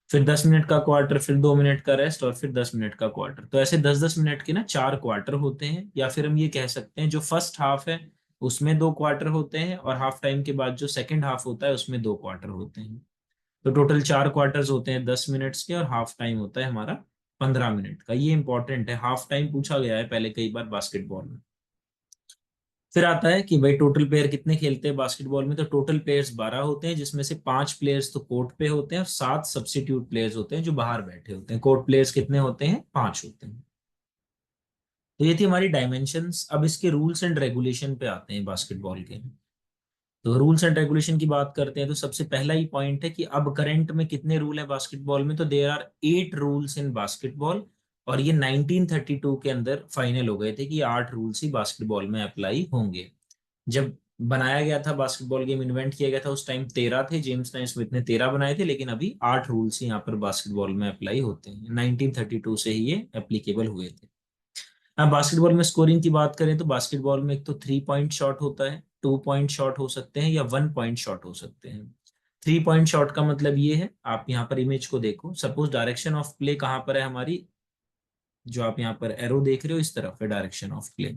फिर 10 मिनट का क्वार्टर, फिर 2 मिनट का रेस्ट, और फिर 10 मिनट का क्वार्टर। तो ऐसे 10-10 मिनट के ना 4 क्वार्टर होते हैं, या फिर हम ये कह सकते हैं जो फर्स्ट हाफ है उसमें 2 क्वार्टर होते हैं, और हाफ टाइम के बाद जो सेकेंड हाफ होता है उसमें 2 क्वार्टर होते हैं। तो टोटल 4 क्वार्टर्स होते हैं 10 मिनट्स के, और हाफ टाइम होता है हमारा 15 मिनट का। ये इंपॉर्टेंट है, हाफ टाइम पूछा गया है पहले कई बार बास्केटबॉल में। फिर आता है कि भाई टोटल प्लेयर कितने खेलते हैं बास्केटबॉल में, तो टोटल प्लेयर्स 12 होते हैं, जिसमें से 5 प्लेयर्स तो कोर्ट पे होते हैं और 7 सब्स्टिट्यूट प्लेयर्स होते हैं जो बाहर बैठे होते हैं। कोर्ट प्लेयर्स कितने होते हैं, 5 होते हैं। तो ये थी हमारी डायमेंशंस। अब इसके रूल्स एंड रेगुलेशन पे आते हैं बास्केटबॉल के। तो रूल्स एंड रेगुलेशन की बात करते हैं तो सबसे पहला ही पॉइंट है कि अब करंट में कितने रूल है बास्केटबॉल में, तो there are 8 rules in basketball. और ये 1932 के अंदर फाइनल हो गए थे कि 8 रूल्स ही बास्केटबॉल में अप्लाई होंगे। जब बनाया गया था बास्केटबॉल गेम, इन्वेंट किया गया था, उस टाइम 13 थे, जेम्स नाइस्मिथ ने 13 बनाए थे, लेकिन अभी 8 रूल्स ही यहाँ पर बास्केटबॉल में अप्लाई होते हैं। 1932 से ही ये एप्लीकेबल हुए थे। अब बास्केटबॉल में स्कोरिंग की बात करें तो बास्केटबॉल में एक तो 3 पॉइंट शॉट होता है, 2 पॉइंट शॉट हो सकते हैं, या 1 पॉइंट शॉट हो सकते हैं। 3 पॉइंट शॉट का मतलब ये है, आप यहाँ पर इमेज को देखो, सपोज डायरेक्शन ऑफ प्ले कहाँ पर है हमारी, जो आप यहाँ पर एरो देख रहे हो इस तरफ है डायरेक्शन ऑफ प्ले।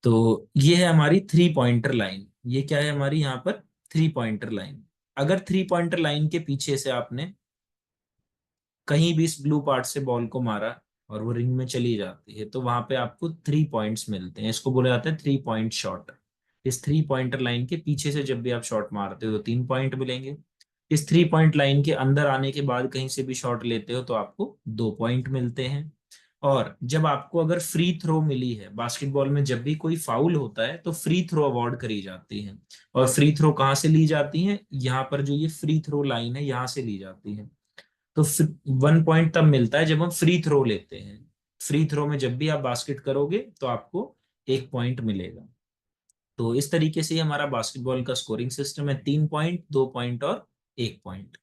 तो ये है हमारी 3 पॉइंटर लाइन। ये क्या है हमारी यहाँ पर 3 पॉइंटर लाइन। अगर 3 पॉइंटर लाइन के पीछे से आपने कहीं भी इस ब्लू पार्ट से बॉल को मारा और वो रिंग में चली जाती है, तो वहां पे आपको 3 पॉइंट्स मिलते हैं। इसको बोला जाता है 3 पॉइंट शॉट। इस 3 पॉइंटर लाइन के पीछे से जब भी आप शॉट मारते हो तो 3 पॉइंट मिलेंगे। इस 3 पॉइंट लाइन के अंदर आने के बाद कहीं से भी शॉट लेते हो तो आपको 2 पॉइंट मिलते हैं। और जब आपको अगर फ्री थ्रो मिली है बास्केटबॉल में, जब भी कोई फाउल होता है तो फ्री थ्रो अवार्ड करी जाती है। और फ्री थ्रो कहाँ से ली जाती है, यहाँ पर जो ये फ्री थ्रो लाइन है यहाँ से ली जाती है। तो 1 पॉइंट तब मिलता है जब हम फ्री थ्रो लेते हैं। फ्री थ्रो में जब भी आप बास्केट करोगे तो आपको 1 पॉइंट मिलेगा। तो इस तरीके से ही हमारा बास्केटबॉल का स्कोरिंग सिस्टम है, 3 पॉइंट, 2 पॉइंट और 1 पॉइंट।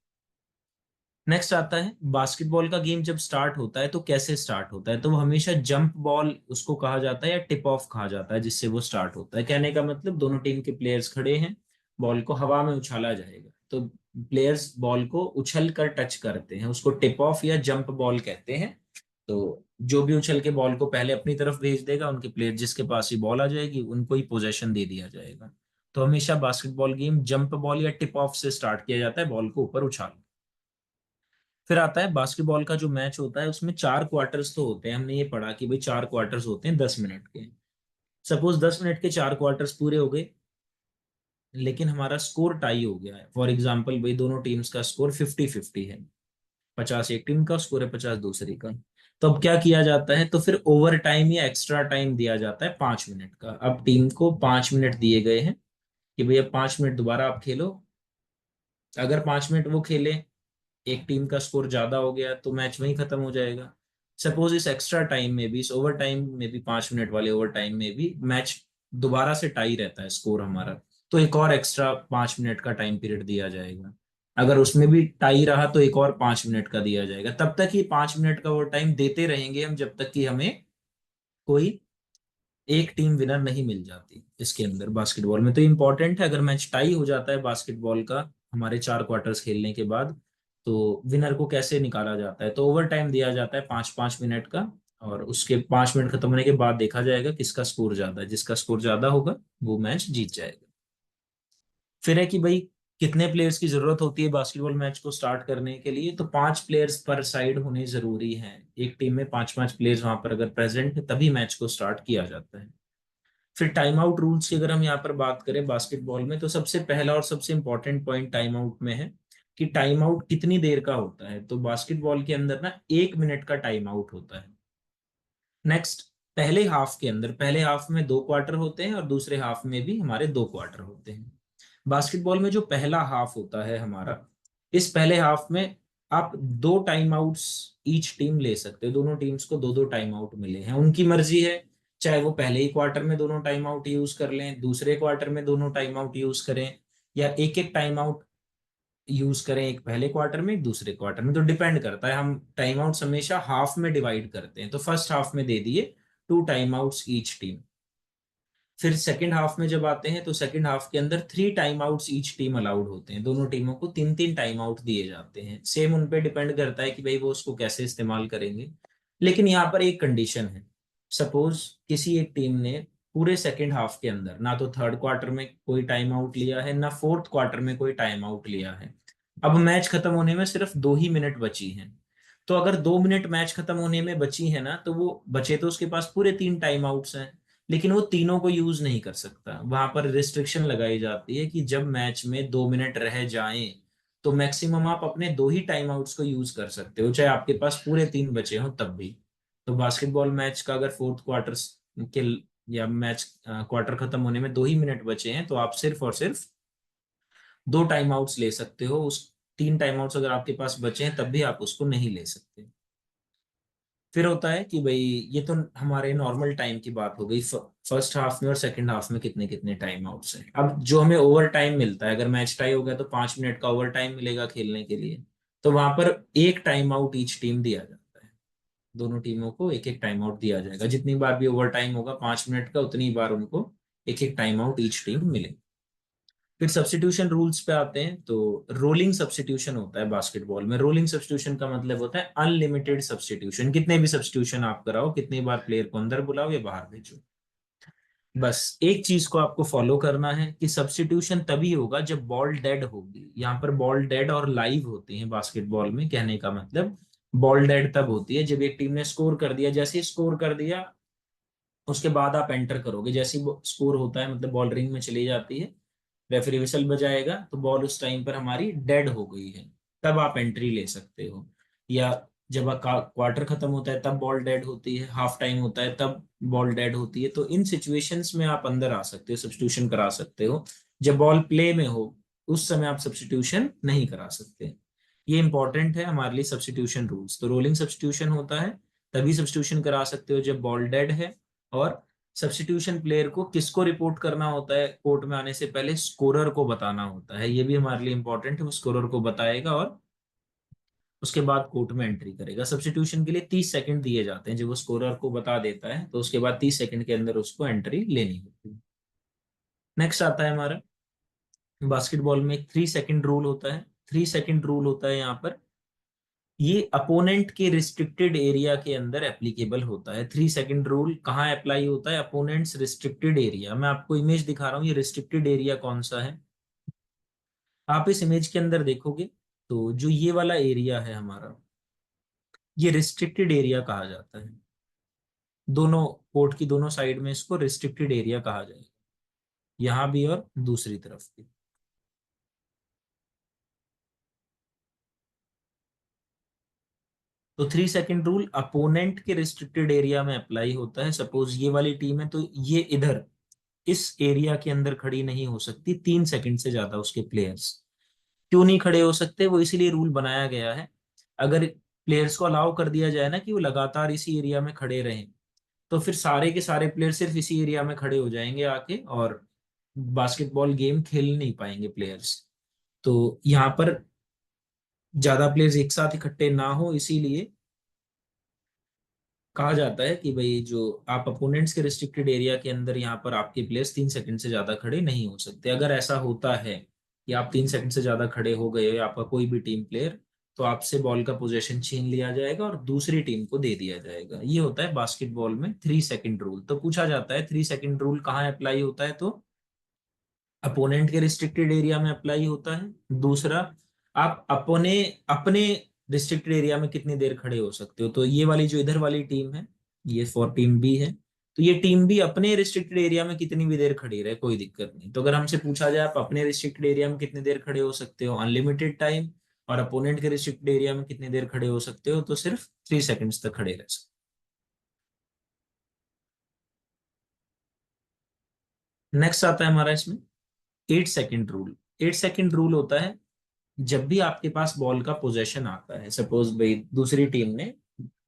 नेक्स्ट आता है बास्केटबॉल का गेम जब स्टार्ट होता है तो कैसे स्टार्ट होता है, तो वो हमेशा जंप बॉल उसको कहा जाता है या टिप ऑफ कहा जाता है, जिससे वो स्टार्ट होता है। कहने का मतलब दोनों टीम के प्लेयर्स खड़े हैं, बॉल को हवा में उछाला जाएगा, तो प्लेयर्स बॉल को उछल कर टच करते हैं, उसको टिप ऑफ या जंप बॉल कहते हैं। तो जो भी उछल के बॉल को पहले अपनी तरफ भेज देगा, उनके प्लेयर जिसके पास ही बॉल आ जाएगी उनको ही पोजेशन दे दिया जाएगा। तो हमेशा बास्केटबॉल गेम जंप बॉल या टिप ऑफ से स्टार्ट किया जाता है, बॉल को ऊपर उछाल। फिर आता है बास्केटबॉल का जो मैच होता है उसमें 4 क्वार्टर्स तो होते हैं, हमने ये पढ़ा कि भाई 4 क्वार्टर्स होते हैं 10 मिनट के। सपोज 10 मिनट के 4 क्वार्टर्स पूरे हो गए, लेकिन हमारा स्कोर टाई हो गया है। फॉर एग्जाम्पल भाई दोनों टीम्स का स्कोर 50-50 है, 50 एक टीम का स्कोर है, 50 दूसरी का। तो अब क्या किया जाता है, तो फिर ओवर टाइम या एक्स्ट्रा टाइम दिया जाता है 5 मिनट का। अब टीम को 5 मिनट दिए गए हैं कि भाई अब 5 मिनट दोबारा आप खेलो। अगर 5 मिनट वो खेले, एक टीम का स्कोर ज्यादा हो गया तो मैच वहीं खत्म हो जाएगा। सपोज इस एक्स्ट्रा टाइम में भी, इस ओवर टाइम में भी, 5 मिनट वाले ओवर टाइम में भी मैच दोबारा से टाई रहता है स्कोर हमारा, तो एक और एक्स्ट्रा 5 मिनट का टाइम पीरियड दिया जाएगा। अगर उसमें भी टाई रहा तो एक और 5 मिनट का दिया जाएगा। तब तक ही 5 मिनट का ओवर टाइम देते रहेंगे हम, जब तक कि हमें कोई एक टीम विनर नहीं मिल जाती इसके अंदर बास्केटबॉल में। तो इंपॉर्टेंट है, अगर मैच टाई हो जाता है बास्केटबॉल का हमारे 4 क्वार्टर्स खेलने के बाद, तो विनर को कैसे निकाला जाता है, तो ओवर टाइम दिया जाता है 5-5 मिनट का। और उसके 5 मिनट खत्म होने के बाद देखा जाएगा किसका स्कोर ज्यादा है, जिसका स्कोर ज्यादा होगा वो मैच जीत जाएगा। फिर है कि भाई कितने प्लेयर्स की जरूरत होती है बास्केटबॉल मैच को स्टार्ट करने के लिए? तो 5 प्लेयर्स पर साइड होने जरूरी हैं। एक टीम में 5-5 प्लेयर्स वहां पर अगर प्रेजेंट है तभी मैच को स्टार्ट किया जाता है। फिर टाइम आउट रूल्स की अगर हम यहाँ पर बात करें बास्केटबॉल में, तो सबसे पहला और सबसे इंपॉर्टेंट पॉइंट टाइम आउट में है कि टाइम आउट कितनी देर का होता है। तो बास्केटबॉल के अंदर ना 1 मिनट का टाइम आउट होता है। नेक्स्ट, पहले हाफ के अंदर, पहले हाफ में 2 क्वार्टर होते हैं और दूसरे हाफ में भी हमारे 2 क्वार्टर होते हैं। बास्केटबॉल में जो पहला हाफ होता है हमारा, इस पहले हाफ में आप 2 टाइम आउट्स ईच टीम ले सकते हो। दोनों टीम्स को 2-2 टाइम आउट मिले हैं, उनकी मर्जी है। चाहे वो पहले ही क्वार्टर में दोनों टाइम आउट यूज कर लें, दूसरे क्वार्टर में दोनों टाइम आउट यूज करें, या एक एक टाइम आउट यूज करें, एक पहले क्वार्टर में एक दूसरे क्वार्टर में। तो डिपेंड करता है, हम टाइम आउट्स हमेशा हाफ में डिवाइड करते हैं। तो फर्स्ट हाफ में दे दिए 2 टाइम आउट्स ईच टीम। फिर सेकंड हाफ में जब आते हैं तो सेकंड हाफ के अंदर 3 time outs each team allowed होते हैं। दोनों टीमों को 3-3 टाइम आउट दिए जाते हैं। सेम उन पे डिपेंड करता है कि भाई वो उसको कैसे इस्तेमाल करेंगे। लेकिन यहाँ पर एक कंडीशन है। सपोज किसी एक टीम ने पूरे सेकंड हाफ के अंदर ना तो थर्ड क्वार्टर में कोई टाइम आउट लिया है, ना फोर्थ क्वार्टर में कोई टाइम आउट लिया है। अब मैच खत्म होने में सिर्फ 2 ही मिनट बची हैं। तो अगर 2 मिनट मैच खत्म होने में बची है ना, तो वो बचे तो उसके पास पूरे 3 टाइम आउट्स हैं, लेकिन वो तीनों को यूज नहीं कर सकता। वहां पर रिस्ट्रिक्शन लगाई जाती है कि जब मैच में 2 मिनट रह जाएं तो मैक्सिमम आप अपने 2 ही टाइम आउट्स को यूज कर सकते हो, चाहे आपके पास पूरे 3 बचे हो तब भी। तो बास्केटबॉल मैच का अगर फोर्थ क्वार्टर के या मैच क्वार्टर खत्म होने में 2 ही मिनट बचे हैं, तो आप सिर्फ और सिर्फ 2 टाइम आउट्स ले सकते हो। उस 3 टाइम आउट्स अगर आपके पास बचे हैं तब भी आप उसको नहीं ले सकते। फिर होता है कि भाई, ये तो हमारे नॉर्मल टाइम की बात हो गई, फर्स्ट हाफ में और सेकंड हाफ में कितने कितने टाइम आउट्स हैं। अब जो हमें ओवर टाइम मिलता है, अगर मैच टाई हो गया तो 5 मिनट का ओवर टाइम मिलेगा खेलने के लिए। तो वहां पर एक टाइम आउट ईच टीम दिया जाता है। दोनों टीमों को एक एक टाइम आउट दिया जाएगा। जितनी बार भी ओवर टाइम होगा 5 मिनट का, उतनी बार उनको एक एक टाइम आउट ईच टीम मिले। फिर सब्स्टिट्यूशन रूल्स पे आते हैं। तो रोलिंग सब्स्टिट्यूशन होता है बास्केटबॉल में। रोलिंग सब्स्टिट्यूशन का मतलब होता है अनलिमिटेड सब्स्टिट्यूशन। कितने भी सब्स्टिट्यूशन आप कराओ, कितनी बार प्लेयर को अंदर बुलाओ या बाहर भेजो, बस एक चीज को आपको फॉलो करना है कि सब्स्टिट्यूशन तभी होगा जब बॉल डेड होगी। यहाँ पर बॉल डेड और लाइव होती है बास्केटबॉल में। कहने का मतलब, बॉल डेड तब होती है जब एक टीम ने स्कोर कर दिया। जैसे ही स्कोर कर दिया उसके बाद आप एंटर करोगे। जैसे ही स्कोर होता है मतलब बॉल रिंग में चली जाती है, रेफरी विसल बजाएगा तो बॉल उस टाइम पर हमारी डेड हो गई है, तब आप एंट्री ले सकते हो। या जब क्वार्टर खत्म होता है तब बॉल डेड होती है, हाफ टाइम होता है तब बॉल डेड होती है। तो इन सिचुएशंस में आप अंदर आ सकते हो, सब्स्टिट्यूशन करा सकते हो। जब बॉल प्ले में हो उस समय आप सब्स्टिट्यूशन नहीं करा सकते। ये इंपॉर्टेंट है हमारे लिए सब्स्टिट्यूशन रूल्स। तो रोलिंग सब्स्टिट्यूशन होता है, तभी सब्स्टिट्यूशन करा सकते हो जब बॉल डेड है। और सब्स्टिट्यूशन प्लेयर को किसको रिपोर्ट करना होता है कोर्ट में आने से पहले? स्कोरर को बताना होता है। ये भी हमारे लिए इंपॉर्टेंट है। वो स्कोरर को बताएगा और उसके बाद कोर्ट में एंट्री करेगा। सब्स्टिट्यूशन के लिए 30 सेकंड दिए जाते हैं। जब वो स्कोरर को बता देता है तो उसके बाद 30 सेकंड के अंदर उसको एंट्री लेनी होती है। नेक्स्ट आता है हमारा, बास्केटबॉल में एक 3 सेकंड रूल होता है। 3 सेकंड रूल होता है यहाँ पर, ये अपोनेंट के रिस्ट्रिक्टेड एरिया के अंदर एप्लीकेबल होता है। 3 सेकंड रूल कहाँ अप्लाई होता है? Opponents restricted area. मैं आपको इमेज दिखा रहा हूँ, ये रिस्ट्रिक्टेड एरिया कौन सा है। आप इस इमेज के अंदर देखोगे तो जो ये वाला एरिया है हमारा, ये रिस्ट्रिक्टेड एरिया कहा जाता है। दोनों कोर्ट की दोनों साइड में इसको रिस्ट्रिक्टेड एरिया कहा जाएगा, यहाँ भी और दूसरी तरफ भी। तो 3 सेकंड रूल अपोनेंट के रिस्ट्रिक्टेड एरिया में अप्लाई होता है। सपोज ये वाली टीम है तो ये इधर इस एरिया के अंदर खड़ी नहीं हो सकती 3 सेकंड से ज्यादा उसके प्लेयर्स। क्यों नहीं खड़े हो सकते? वो इसीलिए रूल बनाया गया है। अगर प्लेयर्स को अलाउ कर दिया जाए ना कि वो लगातार इसी एरिया में खड़े रहें, तो फिर सारे के सारे प्लेयर सिर्फ इसी एरिया में खड़े हो जाएंगे आके, और बास्केटबॉल गेम खेल नहीं पाएंगे प्लेयर्स। तो यहाँ पर ज्यादा प्लेयर्स एक साथ इकट्ठे ना हो, इसीलिए कहा जाता है कि भाई जो आप अपोनेंट्स के रिस्ट्रिक्टेड एरिया के अंदर, यहाँ पर आपके प्लेयर्स 3 सेकंड से ज्यादा खड़े नहीं हो सकते। अगर ऐसा होता है कि आप 3 सेकंड से ज्यादा खड़े हो गए आपका कोई भी टीम प्लेयर, तो आपसे बॉल का पोजीशन छीन लिया जाएगा और दूसरी टीम को दे दिया जाएगा। ये होता है बास्केटबॉल में 3 सेकंड रूल। तो पूछा जाता है 3 सेकंड रूल कहाँ अप्लाई होता है? तो अपोनेंट के रिस्ट्रिक्टेड एरिया में अप्लाई होता है। दूसरा, आप अपने अपने रिस्ट्रिक्टेड एरिया में कितनी देर खड़े हो सकते हो। तो ये वाली जो इधर वाली टीम है, ये फॉर टीम बी है, तो ये टीम बी अपने रिस्ट्रिक्टेड एरिया में कितनी भी देर खड़ी रहे, कोई दिक्कत नहीं। तो अगर हमसे पूछा जाए आप अपने रिस्ट्रिक्टेड एरिया में कितनी देर खड़े हो सकते हो, अनलिमिटेड टाइम, और अपोनेंट के रिस्ट्रिक्टेड एरिया में कितनी देर खड़े हो सकते हो, तो सिर्फ 3 सेकेंड्स तक खड़े रह सकते हो। नेक्स्ट आता है हमारा इसमें 8 सेकेंड रूल। 8 सेकेंड रूल होता है जब भी आपके पास बॉल का पोजेशन आता है, सपोज भाई दूसरी टीम ने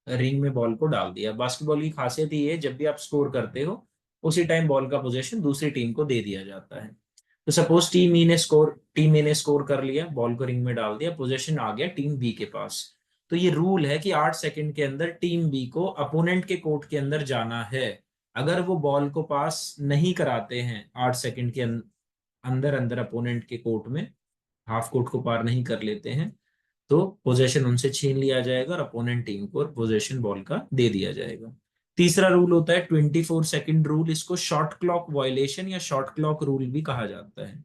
रिंग में बॉल को डाल दिया। बास्केटबॉल की खासियत ये है, जब भी आप स्कोर करते हो उसी टाइम बॉल का पोजेशन दूसरी टीम को दे दिया जाता है। तो सपोज टीम ए ने स्कोर कर लिया, बॉल को रिंग में डाल दिया, पोजेशन आ गया टीम बी के पास। तो ये रूल है कि 8 सेकंड के अंदर टीम बी को अपोनेंट के कोर्ट के अंदर जाना है। अगर वो बॉल को पास नहीं कराते हैं 8 सेकंड के अंदर अंदर अपोनेंट के कोर्ट में, हाफ कोर्ट को पार नहीं कर लेते हैं, तो पोजेशन उनसे छीन लिया जाएगा और अपोनेंट टीम को पोजेशन बॉल का दे दिया जाएगा। तीसरा रूल होता है 24 सेकेंड रूल। इसको शॉट क्लॉक वायलेशन या शॉट क्लॉक रूल भी कहा जाता है।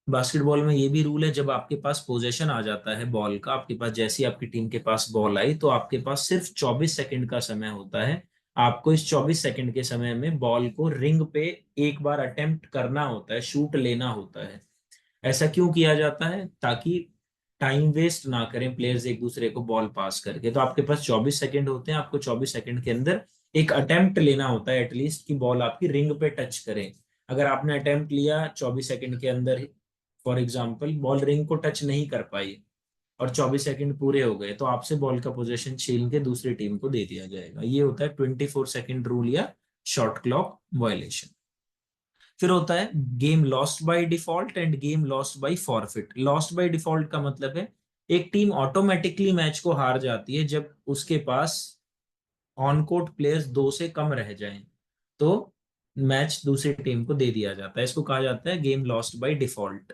बास्केटबॉल में ये भी रूल है, जब आपके पास पोजेशन आ जाता है बॉल का, आपके पास जैसी आपकी टीम के पास बॉल आई, तो आपके पास सिर्फ 24 सेकंड का समय होता है। आपको इस 24 सेकंड के समय में बॉल को रिंग पे एक बार अटेम्प्ट करना होता है, शूट लेना होता है। ऐसा क्यों किया जाता है, ताकि टाइम वेस्ट ना करें प्लेयर्स एक दूसरे को बॉल पास करके। तो आपके पास 24 सेकंड होते हैं, आपको 24 सेकंड के अंदर एक अटेम्प्ट लेना होता है एटलीस्ट, कि बॉल आपकी रिंग पे टच करे। अगर आपने अटेम्प्ट लिया 24 सेकंड के अंदर, फॉर एग्जाम्पल बॉल रिंग को टच नहीं कर पाई और 24 सेकंड पूरे हो गए, तो आपसे बॉल का पोजीशन छीन के दूसरी टीम को दे दिया जाएगा। ये होता है 24 सेकंड रूल या शॉट क्लॉक वायलेशन। फिर होता है game lost by default end game lost by forfeit. Lost by default का मतलब है एक टीम ऑटोमेटिकली मैच को हार जाती है जब उसके पास ऑन कोर्ट प्लेयर्स 2 से कम रह जाएं, तो मैच दूसरी टीम को दे दिया जाता है। इसको कहा जाता है गेम लॉस्ट बाय डिफॉल्ट।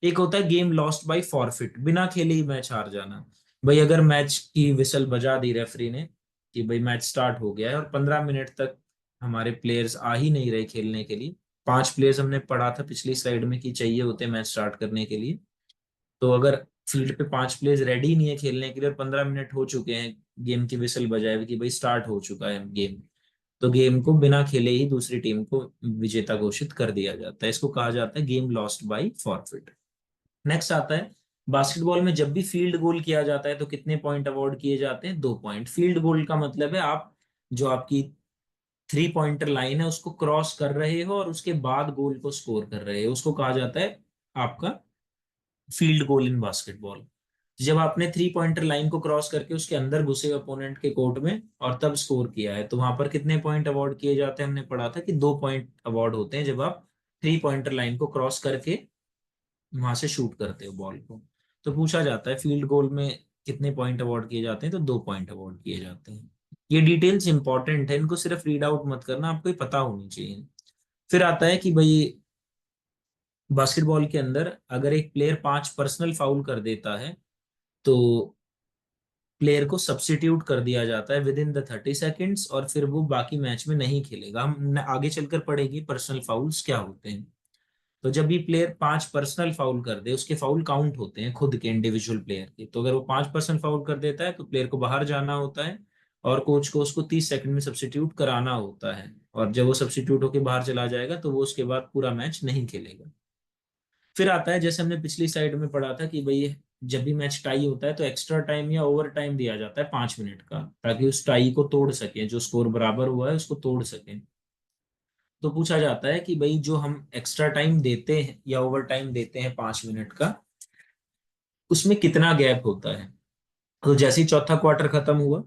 एक होता है गेम लॉस्ट बाय फॉरफिट, बिना खेले ही मैच हार जाना। भाई अगर मैच की विसल बजा दी रेफरी ने कि भाई मैच स्टार्ट हो गया है और 15 मिनट तक हमारे प्लेयर्स आ ही नहीं रहे खेलने के लिए, 5 प्लेयर्स हमने पढ़ा था पिछली स्लाइड में कि चाहिए होते मैच स्टार्ट करने के लिए, तो अगर फील्ड पे 5 प्लेयर्स रेडी नहीं है खेलने के लिए और 15 मिनट हो चुके हैं, गेम की विसल बजाए हुए कि भाई स्टार्ट हो चुका है गेम, तो गेम को बिना खेले ही दूसरी टीम को विजेता घोषित कर दिया जाता है। इसको कहा जाता है game lost by forfeit. Next आता है बास्केटबॉल में जब भी फील्ड गोल किया जाता है तो कितने पॉइंट अवॉर्ड किए जाते हैं, 2 पॉइंट। फील्ड गोल का मतलब है आप जो आपकी 3 पॉइंटर लाइन है उसको क्रॉस कर रहे हो और उसके बाद गोल को स्कोर कर रहे हो, उसको कहा जाता है आपका फील्ड गोल इन बास्केटबॉल। जब आपने 3 पॉइंटर लाइन को क्रॉस करके उसके अंदर घुसे अपोनेंट के कोर्ट में और तब स्कोर किया है, तो वहां पर कितने पॉइंट अवॉर्ड किए जाते हैं, हमने पढ़ा था कि 2 पॉइंट अवॉर्ड होते हैं जब आप 3 पॉइंटर लाइन को क्रॉस करके वहां से शूट करते हो बॉल को। तो पूछा जाता है फील्ड गोल में कितने पॉइंट अवॉर्ड किए जाते हैं, तो 2 पॉइंट अवॉर्ड किए जाते हैं। ये डिटेल्स इंपॉर्टेंट है, इनको सिर्फ रीड आउट मत करना, आपको ये पता होनी चाहिए। फिर आता है कि भाई बास्केटबॉल के अंदर अगर एक प्लेयर 5 पर्सनल फाउल कर देता है तो प्लेयर को सब्स्टिट्यूट कर दिया जाता है विद इन द 30 सेकेंड्स, और फिर वो बाकी मैच में नहीं खेलेगा। हम आगे चलकर पढ़ेंगे पर्सनल फाउल्स क्या होते हैं। तो जब भी प्लेयर 5 पर्सनल फाउल कर दे, उसके फाउल काउंट होते हैं खुद के इंडिविजुअल प्लेयर के, तो अगर वो 5 पर्सन फाउल कर देता है तो प्लेयर को बाहर जाना होता है और कोच को उसको 30 सेकंड में सब्स्टिट्यूट कराना होता है, और जब वो सब्स्टिट्यूट होकर बाहर चला जाएगा तो वो उसके बाद पूरा मैच नहीं खेलेगा। फिर आता है जैसे हमने पिछली साइड में पढ़ा था कि भाई जब भी मैच टाई होता है तो एक्स्ट्रा टाइम या ओवर टाइम दिया जाता है 5 मिनट का, ताकि उस टाई को तोड़ सके, जो स्कोर बराबर हुआ है उसको तोड़ सके। तो पूछा जाता है कि भाई जो हम एक्स्ट्रा टाइम देते हैं या ओवर टाइम देते हैं 5 मिनट का, उसमें कितना गैप होता है। तो जैसे ही चौथा क्वार्टर खत्म हुआ,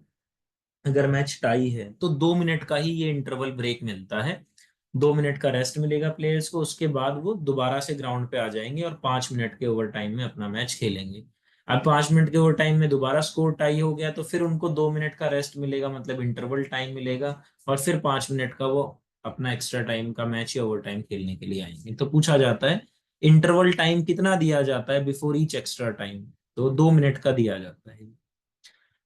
अगर मैच टाई है तो 2 मिनट का ही ये इंटरवल ब्रेक मिलता है। 2 मिनट का रेस्ट मिलेगा प्लेयर्स को, उसके बाद वो दोबारा से ग्राउंड पे आ जाएंगे और 5 मिनट के ओवर टाइम में अपना मैच खेलेंगे। अब 5 मिनट के ओवर टाइम में दोबारा स्कोर टाई हो गया तो फिर उनको 2 मिनट का रेस्ट मिलेगा, मतलब इंटरवल टाइम मिलेगा, और फिर 5 मिनट का वो अपना एक्स्ट्रा टाइम का मैच या ओवर टाइम खेलने के लिए आएंगे। तो पूछा जाता है इंटरवल टाइम कितना दिया जाता है बिफोर ईच एक्स्ट्रा टाइम, तो 2 मिनट का दिया जाता है।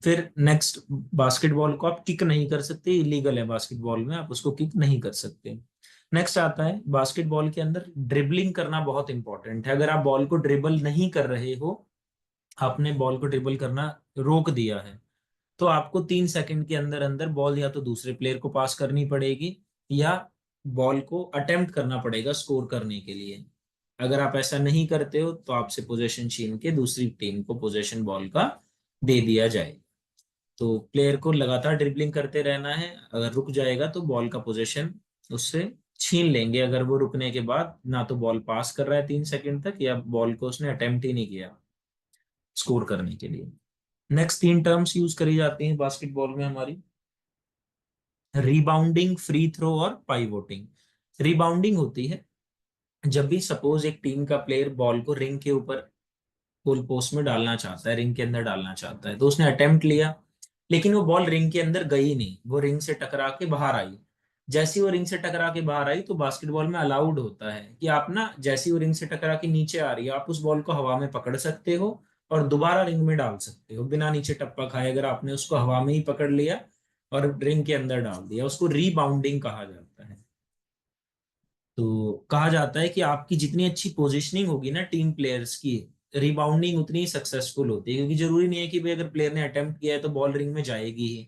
फिर नेक्स्ट, बास्केटबॉल को आप किक नहीं कर सकते, इलीगल है बास्केटबॉल में, आप उसको किक नहीं कर सकते। नेक्स्ट आता है बास्केटबॉल के अंदर ड्रिबलिंग करना बहुत इंपॉर्टेंट है। अगर आप बॉल को ड्रिबल नहीं कर रहे हो, आपने बॉल को ड्रिबल करना रोक दिया है, तो आपको 3 सेकंड के अंदर अंदर बॉल या तो दूसरे प्लेयर को पास करनी पड़ेगी, या बॉल को अटेम्प्ट करना पड़ेगा स्कोर करने के लिए। अगर आप ऐसा नहीं करते हो तो आपसे पोजीशन छीन के दूसरी टीम को पोजीशन बॉल का दे दिया जाए। तो प्लेयर को लगातार ड्रिबलिंग करते रहना है, अगर रुक जाएगा तो बॉल का पोजीशन उससे छीन लेंगे, अगर वो रुकने के बाद ना तो बॉल पास कर रहा है 3 सेकंड तक, या बॉल को उसने अटेम्प्ट ही नहीं किया स्कोर करने के लिए। नेक्स्ट 3 टर्म्स यूज करी जाती हैं बास्केटबॉल में हमारी, रीबाउंडिंग, फ्री थ्रो और पाइवोटिंग। रीबाउंडिंग होती है जब भी सपोज एक टीम का प्लेयर बॉल को रिंग के ऊपर गोल पोस्ट में डालना चाहता है, रिंग के अंदर डालना चाहता है, तो उसने अटेम्प्ट लिया, लेकिन वो बॉल रिंग के अंदर गई नहीं, वो रिंग से टकरा के बाहर आई। जैसी वो रिंग से टकरा के बाहर आई तो बास्केटबॉल में अलाउड होता है कि आप ना, जैसी वो रिंग से टकरा के नीचे आ रही है, आप उस बॉल को हवा में पकड़ सकते हो और दोबारा रिंग में डाल सकते हो बिना नीचे टप्पा खाए। अगर आपने उसको हवा में ही पकड़ लिया और रिंग के अंदर डाल दिया, उसको रीबाउंडिंग कहा जाता है। तो कहा जाता है कि आपकी जितनी अच्छी पोजीशनिंग होगी ना टीम प्लेयर्स की, रिबाउंडिंग उतनी सक्सेसफुल होती है, क्योंकि जरूरी नहीं है कि भाई अगर प्लेयर ने अटेम्प्ट किया है तो बॉल रिंग में जाएगी ही।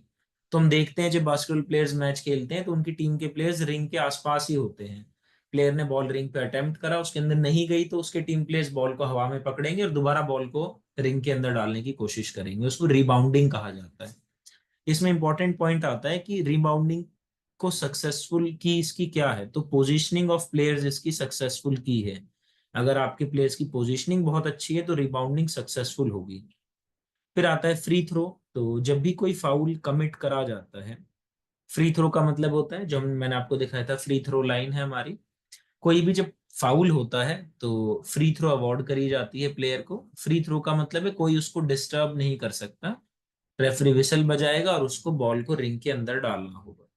तो हम देखते हैं जब बास्केटबॉल प्लेयर्स मैच खेलते हैं तो उनकी टीम के प्लेयर्स रिंग के आसपास ही होते हैं। प्लेयर ने बॉल रिंग पे अटेम्प्ट करा, उसके अंदर नहीं गई, तो उसके टीम प्लेयर्स बॉल को हवा में पकड़ेंगे और दोबारा बॉल को रिंग के अंदर डालने की कोशिश करेंगे, उसको रिबाउंडिंग कहा जाता है। इसमें इंपॉर्टेंट पॉइंट आता है कि रिबाउंडिंग को सक्सेसफुल की इसकी क्या है, तो पोजीशनिंग ऑफ प्लेयर्स इसकी सक्सेसफुल की है। अगर आपके प्लेयर्स की पोजीशनिंग बहुत अच्छी है तो रिबाउंडिंग सक्सेसफुल होगी। फिर आता है फ्री थ्रो। तो जब भी कोई फाउल कमिट करा जाता है, फ्री थ्रो का मतलब होता है, जो मैंने आपको दिखाया था फ्री थ्रो लाइन है हमारी, कोई भी जब फाउल होता है तो फ्री थ्रो अवॉर्ड करी जाती है प्लेयर को। फ्री थ्रो का मतलब है कोई उसको डिस्टर्ब नहीं कर सकता, रेफरी विसल बजाएगा और उसको बॉल को रिंग के अंदर डालना होगा।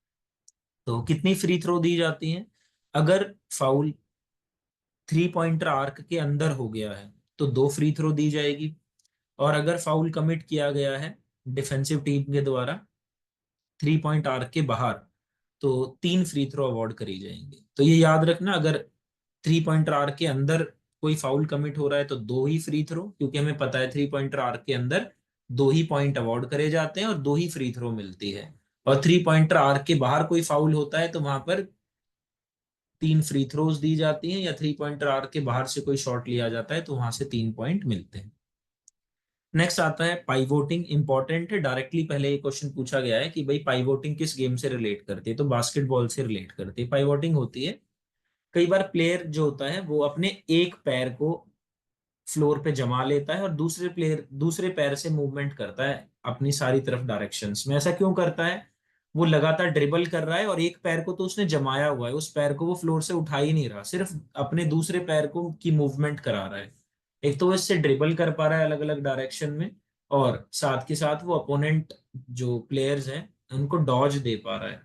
तो कितनी फ्री थ्रो दी जाती हैं? अगर फाउल 3 पॉइंटर आर्क के अंदर हो गया है तो 2 फ्री थ्रो दी जाएगी, और अगर फाउल कमिट किया गया है डिफेंसिव टीम के द्वारा 3 पॉइंट आर्क के बाहर, तो 3 फ्री थ्रो अवॉर्ड करी जाएंगे। तो ये याद रखना, अगर 3 पॉइंटर आर्क के अंदर कोई फाउल कमिट हो रहा है तो 2 ही फ्री थ्रो, क्योंकि हमें पता है 3 पॉइंटर आर्क के अंदर 2 ही पॉइंट अवॉर्ड करे जाते हैं और 2 ही फ्री थ्रो मिलती है। और 3 पॉइंटर आर्क के बाहर कोई फाउल होता है तो वहां पर 3 फ्री थ्रोज दी जाती हैं, या 3 पॉइंटर आर्क के बाहर से कोई शॉट लिया जाता है तो वहां से 3 पॉइंट मिलते हैं। नेक्स्ट आता है पाइवोटिंग। इंपॉर्टेंट है, डायरेक्टली पहले ये क्वेश्चन पूछा गया है कि भाई पाइवोटिंग किस गेम से रिलेट करती है, तो बास्केटबॉल से रिलेट करती है। पाइवोटिंग होती है कई बार प्लेयर जो होता है वो अपने एक पैर को फ्लोर पे जमा लेता है और दूसरे प्लेयर दूसरे पैर से मूवमेंट करता है अपनी सारी तरफ डायरेक्शंस में। ऐसा क्यों करता है? वो लगातार ड्रिबल कर रहा है और एक पैर को तो उसने जमाया हुआ है, उस पैर को वो फ्लोर से उठा ही नहीं रहा, सिर्फ अपने दूसरे पैर को की मूवमेंट करा रहा है। एक तो वो इससे ड्रिबल कर पा रहा है अलग अलग डायरेक्शन में, और साथ के साथ वो अपोनेंट जो प्लेयर्स हैं उनको डॉज दे पा रहा है।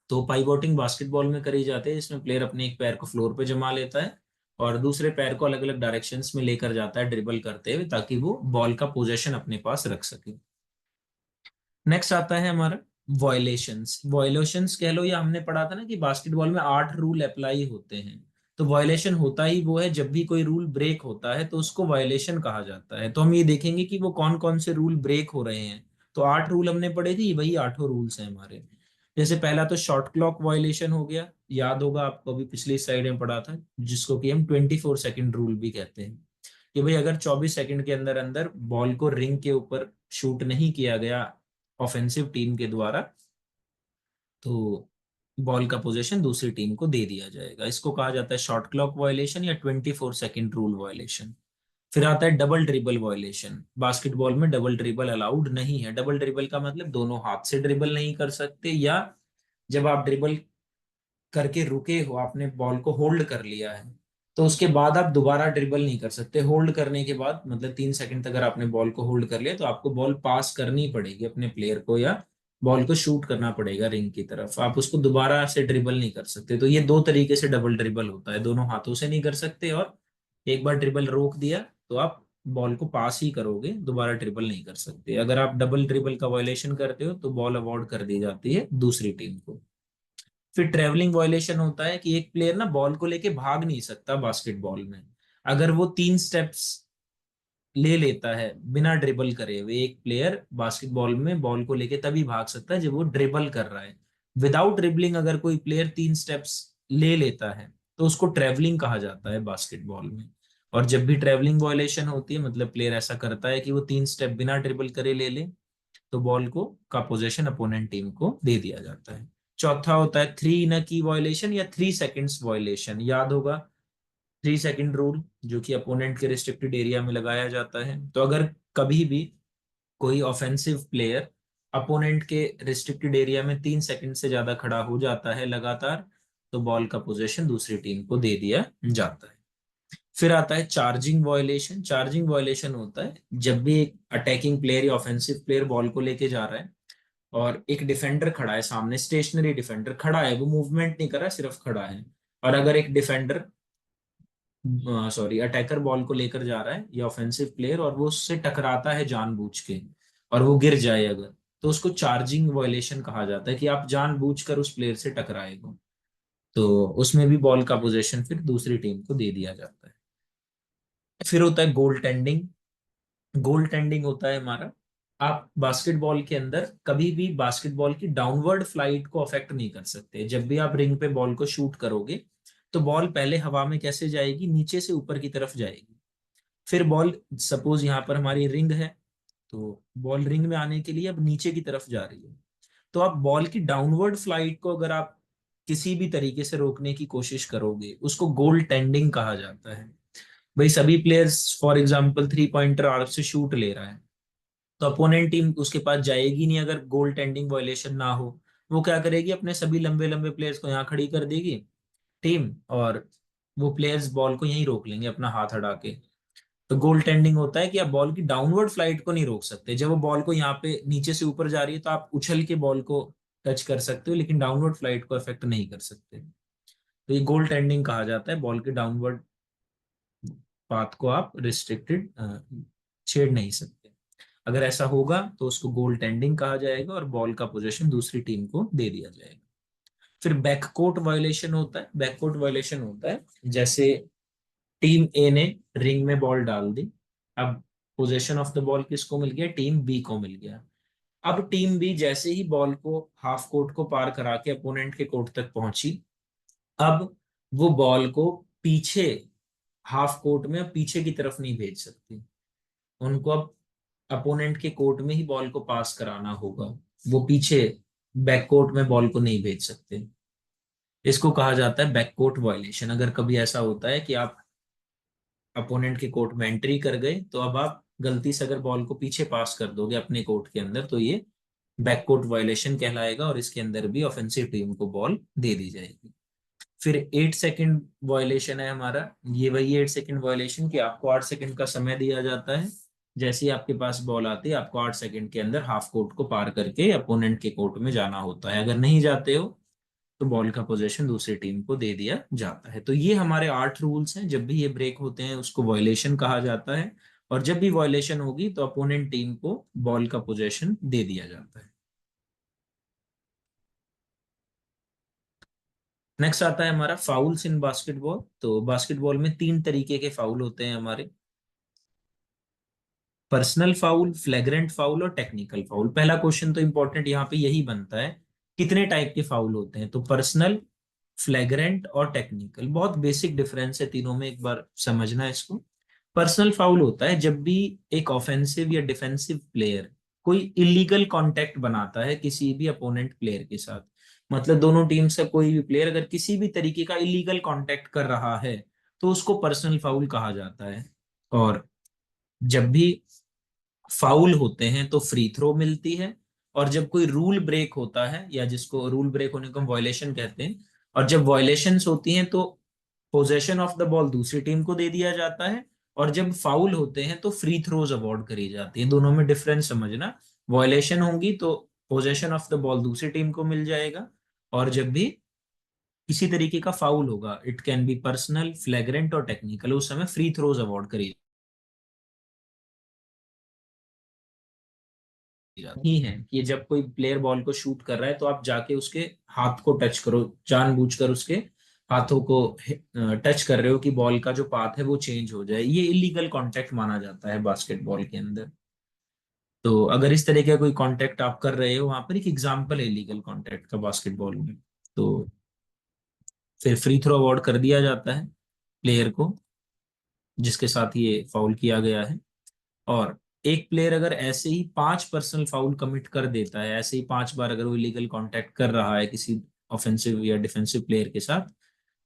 तो पाइवोटिंग बास्केटबॉल में करी जाती है, इसमें प्लेयर अपने एक पैर को फ्लोर पे जमा लेता है और दूसरे पैर को अलग अलग डायरेक्शंस में लेकर जाता है ड्रिबल करते हुए, ताकि वो बॉल का पोजेशन अपने पास रख सके। नेक्स्ट आता है हमारा वॉयलेशंस। वॉयलेशंस कह लो, या हमने पढ़ा था ना कि बास्केटबॉल में 8 रूल अप्लाई होते हैं। तो वॉयलेशन होता ही वो है जब भी कोई रूल ब्रेक होता है तो उसको वॉयलेशन कहा जाता है। तो हम ये देखेंगे कि वो कौन कौन से रूल ब्रेक हो रहे हैं। तो 8 रूल हमने पढ़े थे, वही 8 रूल्स हैं हमारे। जैसे पहला तो शॉट क्लॉक वायलेशन हो गया, याद होगा आपको, अभी पिछली स्लाइड में पढ़ा था, जिसको कि हम 24 सेकंड रूल भी कहते हैं। कि भाई अगर 24 सेकंड के अंदर अंदर बॉल को रिंग के ऊपर शूट नहीं किया गया ऑफेंसिव टीम के द्वारा, तो बॉल का पोजीशन दूसरी टीम को दे दिया जाएगा। इसको कहा जाता है शॉट क्लॉक वायलेशन या 24 सेकंड रूल वायलेशन। फिर आता है डबल ड्रिबल वायलेशन। बास्केटबॉल में डबल ड्रिबल अलाउड नहीं है। डबल ड्रिबल का मतलब दोनों हाथ से ड्रिबल नहीं कर सकते, या जब आप ड्रिबल करके रुके हो, आपने बॉल को होल्ड कर लिया है, तो उसके बाद आप दोबारा ड्रिबल नहीं कर सकते। होल्ड करने के बाद मतलब 3 सेकंड तक अगर आपने बॉल को होल्ड कर लिया तो आपको बॉल पास करनी पड़ेगी अपने प्लेयर को, या बॉल को शूट करना पड़ेगा रिंग की तरफ, आप उसको दोबारा से ड्रिबल नहीं कर सकते। तो ये दो तरीके से डबल ड्रिबल होता है, दोनों हाथों से नहीं कर सकते, और एक बार ड्रिबल रोक दिया तो आप बॉल को पास ही करोगे, दोबारा ड्रिबल नहीं कर सकते। अगर आप डबल ड्रिबल का वायलेशन करते हो तो बॉल अवॉर्ड कर दी जाती है दूसरी टीम को। फिर ट्रेवलिंग वायलेशन होता है कि एक प्लेयर ना बॉल को लेके भाग नहीं सकता बास्केटबॉल में। अगर वो 3 स्टेप्स ले लेता है बिना ड्रिबल करे हुए, एक प्लेयर बास्केटबॉल में बॉल को लेके तभी भाग सकता है जब वो ड्रिबल कर रहा है। विदाउट ड्रिबलिंग अगर कोई प्लेयर 3 स्टेप्स ले लेता है तो उसको ट्रेवलिंग कहा जाता है बास्केटबॉल में। और जब भी ट्रेवलिंग वायलेशन होती है, मतलब प्लेयर ऐसा करता है कि वो 3 स्टेप बिना ड्रिबल करे ले ले, तो बॉल को का पोजेशन अपोनेंट टीम को दे दिया जाता है। चौथा होता है 3 इन अ की वायलेशन या 3 सेकेंड्स वायलेशन, याद होगा 3 सेकेंड रूल, जो कि अपोनेंट के रिस्ट्रिक्टेड एरिया में लगाया जाता है। तो अगर कभी भी कोई ऑफेंसिव प्लेयर अपोनेंट के रिस्ट्रिक्टेड एरिया में 3 सेकंड से ज्यादा खड़ा हो जाता है लगातार, तो बॉल का पोजीशन दूसरी टीम को दे दिया जाता है। फिर आता है चार्जिंग वायलेशन। चार्जिंग वायलेशन होता है जब भी एक अटैकिंग प्लेयर या ऑफेंसिव प्लेयर बॉल को लेके जा रहा है और एक डिफेंडर खड़ा है सामने, स्टेशनरी डिफेंडर खड़ा है, वो मूवमेंट नहीं कर रहा, सिर्फ खड़ा है। और अगर एक डिफेंडर अटैकर बॉल को लेकर जा रहा है या ऑफेंसिव प्लेयर, और वो उससे टकराता है जानबूझ के और वो गिर जाए अगर, तो उसको चार्जिंग वायलेशन कहा जाता है कि आप जानबूझकर उस प्लेयर से टकराएगा। तो उसमें भी बॉल का पोजीशन फिर दूसरी टीम को दे दिया जाता है। फिर होता है गोल टेंडिंग। गोल टेंडिंग होता है हमारा, आप बास्केटबॉल के अंदर कभी भी बास्केटबॉल की डाउनवर्ड फ्लाइट को अफेक्ट नहीं कर सकते। जब भी आप रिंग पे बॉल को शूट करोगे तो बॉल पहले हवा में कैसे जाएगी, नीचे से ऊपर की तरफ जाएगी। फिर बॉल, सपोज यहाँ पर हमारी रिंग है, तो बॉल रिंग में आने के लिए अब नीचे की तरफ जा रही है। तो आप बॉल की डाउनवर्ड फ्लाइट को अगर आप किसी भी तरीके से रोकने की कोशिश करोगे, उसको गोल टेंडिंग कहा जाता है। भाई सभी players for example 3 pointer arc से शूट ले रहा है, तो अपोनेंट टीम उसके पास जाएगी नहीं अगर गोल टेंडिंग वायलेशन ना हो। वो क्या करेगी, अपने सभी लंबे लंबे प्लेयर्स को यहाँ खड़ी कर देगी टीम, और वो प्लेयर्स बॉल को यहीं रोक लेंगे अपना हाथ हटा के। तो गोल टेंडिंग होता है कि आप बॉल की डाउनवर्ड फ्लाइट को नहीं रोक सकते। जब वो बॉल को यहाँ पे नीचे से ऊपर जा रही है तो आप उछल के बॉल को टच कर सकते हो, लेकिन डाउनवर्ड फ्लाइट को अफेक्ट नहीं कर सकते। तो ये गोल टेंडिंग कहा जाता है, बॉल के डाउनवर्ड पाथ को आप रिस्ट्रिक्टेड छेड़ नहीं सकते। अगर ऐसा होगा तो उसको गोल टेंडिंग कहा जाएगा और बॉल का पोजीशन दूसरी टीम को दे दिया जाएगा। फिर बैककोर्ट वायलेशन होता है। बैककोर्ट वायलेशन होता है जैसे टीम ए ने रिंग में बॉल डाल दी, अब पोजीशन ऑफ द बॉल किसको मिल गया, टीम बी को मिल गया। अब टीम बी जैसे ही बॉल को हाफ कोर्ट को पार करा के अपोनेंट के कोर्ट तक पहुंची, अब वो बॉल को पीछे हाफ कोर्ट में पीछे की तरफ नहीं भेज सकती। उनको अब अपोनेंट के कोर्ट में ही बॉल को पास कराना होगा, वो पीछे बैक कोर्ट में बॉल को नहीं भेज सकते। इसको कहा जाता है बैक कोर्ट वायलेशन। अगर कभी ऐसा होता है कि आप अपोनेंट के कोर्ट में एंट्री कर गए, तो अब आप गलती से अगर बॉल को पीछे पास कर दोगे अपने कोर्ट के अंदर, तो ये बैक कोर्ट वायलेशन कहलाएगा और इसके अंदर भी ऑफेंसिव टीम को बॉल दे दी जाएगी। फिर 8 सेकेंड वायलेशन है हमारा। ये वही 8 सेकेंड वायलेशन कि आपको 8 सेकेंड का समय दिया जाता है। जैसे ही आपके पास बॉल आती है, आपको 8 सेकेंड के अंदर हाफ कोर्ट को पार करके अपोनेंट के कोर्ट में जाना होता है। अगर नहीं जाते हो तो बॉल का पोजीशन दूसरी टीम को दे दिया जाता है। तो ये हमारे 8 रूल्स हैं। जब भी ये ब्रेक होते हैं उसको वायलेशन कहा जाता है, और जब भी वायलेशन होगी तो अपोनेंट टीम को बॉल का पोजीशन दे दिया जाता है। नेक्स्ट आता है हमारा फाउल्स इन बास्केटबॉल। तो बास्केटबॉल में 3 तरीके के फाउल होते हैं हमारे, पर्सनल फाउल, फ्लैग्रेंट फाउल और टेक्निकल फाउल। पहला क्वेश्चन तो इंपॉर्टेंट यहाँ पे यही बनता है, कितने टाइप के फाउल होते हैं। तो पर्सनल, फ्लैग्रेंट और टेक्निकल, बहुत बेसिक डिफरेंस है तीनों में, एक बार समझना है इसको। पर्सनल फाउल होता है जब भी एक ऑफेंसिव या डिफेंसिव प्लेयर कोई इलीगल कांटेक्ट बनाता है किसी भी अपोनेंट प्लेयर के साथ। मतलब दोनों टीम से कोई भी प्लेयर अगर किसी भी तरीके का इलीगल कांटेक्ट कर रहा है, तो उसको पर्सनल फाउल कहा जाता है। और जब भी फाउल होते हैं तो फ्री थ्रो मिलती है। और जब कोई रूल ब्रेक होता है, या जिसको रूल ब्रेक होने को हम वायलेशन कहते हैं, और जब वायलेशंस होती हैं तो पोजेशन ऑफ द बॉल दूसरी टीम को दे दिया जाता है। और जब फाउल होते हैं तो फ्री थ्रोज अवॉर्ड करी जाती है। दोनों में डिफरेंस समझना, वायलेशन होगी तो पोजेशन ऑफ द बॉल दूसरी टीम को मिल जाएगा, और जब भी किसी तरीके का फाउल होगा, इट कैन बी पर्सनल, फ्लैग्रेंट और टेक्निकल, उस समय फ्री थ्रोज अवॉर्ड करी ही है कि जब कोई प्लेयर बॉल को शूट कर रहा है तो आप जाके उसके हाथ को टच करो, जानबूझकर उसके हाथों को टच कर रहे हो कि बॉल का जो पाथ है वो चेंज हो जाए, ये इलीगल कांटेक्ट माना जाता है बास्केटबॉल के अंदर। तो अगर इस तरह का कोई कांटेक्ट आप कर रहे हो, वहां पर एक एग्जांपल है इलीगल कांटेक्ट का बास्केटबॉल में, तो फिर फ्री थ्रो अवार्ड कर दिया जाता है प्लेयर को जिसके साथ ये फाउल किया गया है। और एक प्लेयर अगर ऐसे ही 5 पर्सनल फाउल कमिट कर देता है, ऐसे ही 5 बार अगर वो इलीगल कांटेक्ट कर रहा है किसी ऑफेंसिव या डिफेंसिव प्लेयर के साथ,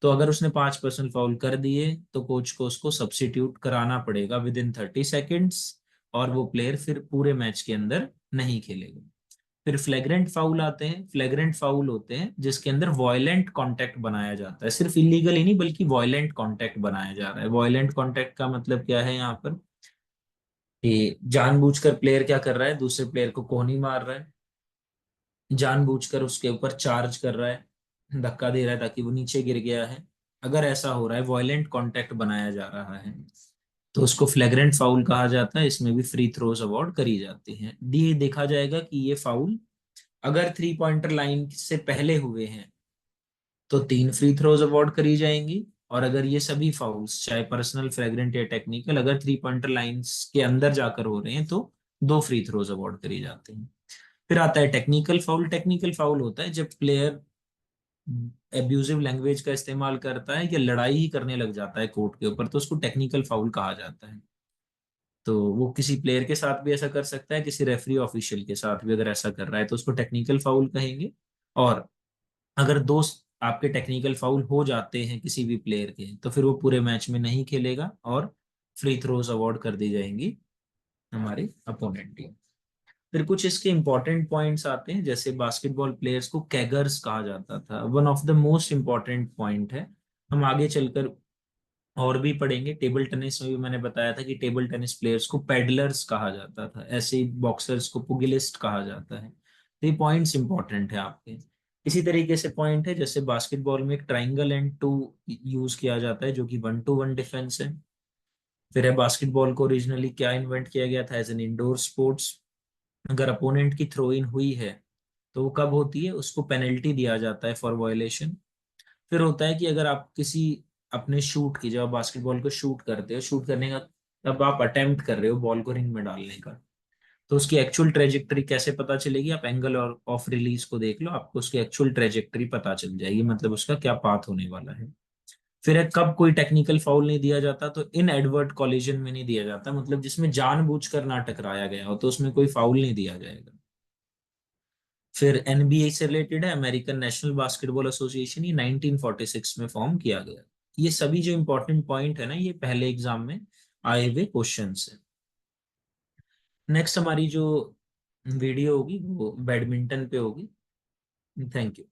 तो अगर उसने 5 पर्सनल फाउल कर दिए तो कोच को उसको सब्सिट्यूट कराना पड़ेगा विद इन 30 सेकेंड्स, और वो प्लेयर फिर पूरे मैच के अंदर नहीं खेलेगा। फिर फ्लैग्रेंट फाउल आते हैं। फ्लैग्रेंट फाउल होते हैं जिसके अंदर वॉयलेंट कांटेक्ट बनाया जाता है, सिर्फ इलीगल ही नहीं बल्कि वॉयलेंट कांटेक्ट बनाया जा रहा है। वॉयलेंट कांटेक्ट का मतलब क्या है यहाँ पर, कि जानबूझकर प्लेयर क्या कर रहा है, दूसरे प्लेयर को कोहनी मार रहा है, जानबूझकर उसके ऊपर चार्ज कर रहा है, धक्का दे रहा है ताकि वो नीचे गिर गया है। अगर ऐसा हो रहा है, वॉयलेंट कांटेक्ट बनाया जा रहा है, तो उसको फ्लैग्रेंट फाउल कहा जाता है। इसमें भी फ्री थ्रोज अवार्ड करी जाती हैं। ये देखा जाएगा कि ये फाउल अगर 3 पॉइंटर लाइन से पहले हुए हैं तो 3 फ्री थ्रोज अवार्ड करी जाएंगी, और अगर ये सभी फाउल्स चाहे पर्सनल, फ्लैग्रेंट या टेक्निकल अगर 3 पॉइंटर लाइंस के अंदर जाकर हो रहे हैं तो 2 फ्री थ्रोज अवार्ड करी जाते हैं। फिर आता है टेक्निकल फाउल। टेक्निकल फाउल होता है जब प्लेयर एब्यूजिव लैंग्वेज का इस्तेमाल करता है या लड़ाई ही करने लग जाता है कोर्ट के ऊपर, तो उसको टेक्निकल फाउल कहा जाता है। तो वो किसी प्लेयर के साथ भी ऐसा कर सकता है, किसी रेफरी ऑफिशियल के साथ भी अगर ऐसा कर रहा है तो उसको टेक्निकल फाउल कहेंगे। और अगर दो आपके टेक्निकल फाउल हो जाते हैं किसी भी प्लेयर के, तो फिर वो पूरे मैच में नहीं खेलेगा और फ्री थ्रोज अवार्ड कर दी जाएंगी हमारी अपोनेंट टीम। फिर कुछ इसके इंपॉर्टेंट पॉइंट्स आते हैं, जैसे बास्केटबॉल प्लेयर्स को कैगर्स कहा जाता था, one of the most important point है। हम आगे चलकर और भी पढ़ेंगे। टेबल टेनिस में भी मैंने बताया था कि टेबल टेनिस प्लेयर्स को पेडलर्स कहा जाता था, ऐसे ही बॉक्सर्स को पुगिलिस्ट कहा जाता है। तो ये पॉइंट्स इंपॉर्टेंट है आपके। इसी तरीके से पॉइंट है जैसे बास्केटबॉल में एक ट्राइंगल एंड टू यूज किया जाता है जो कि 1-to-1 डिफेंस है। फिर है बास्केटबॉल को ओरिजिनली क्या इन्वेंट किया गया था, एज एन इंडोर स्पोर्ट्स। अगर अपोनेंट की थ्रो इन हुई है तो वो कब होती है, उसको पेनल्टी दिया जाता है फॉर वायलेशन। फिर होता है कि अगर आप किसी अपने शूट की, जब आप बास्केटबॉल को शूट करते हो, शूट करने का तब आप अटेम्प्ट कर रहे हो बॉल को रिंग में डालने का, तो उसकी एक्चुअल ट्रेजेक्टरी कैसे पता चलेगी, आप एंगल और ऑफ रिलीज को देख लो, आपको उसकी एक्चुअल ट्रेजेक्टरी पता चल जाएगी, मतलब उसका क्या पाथ होने वाला है। फिर है कब कोई टेक्निकल फाउल नहीं दिया जाता, तो इन एडवर्ट कॉलिजन में नहीं दिया जाता, मतलब जिसमें जानबूझकर ना टकराया गया हो तो उसमें कोई फाउल नहीं दिया जाएगा। फिर एनबीए से रिलेटेड है, अमेरिकन नेशनल बास्केटबॉल एसोसिएशन, ये 1946 में फॉर्म किया गया। ये सभी जो इंपॉर्टेंट पॉइंट है ना, ये पहले एग्जाम में आए हुए क्वेश्चन है। नेक्स्ट हमारी जो वीडियो होगी वो बैडमिंटन पे होगी। Thank you.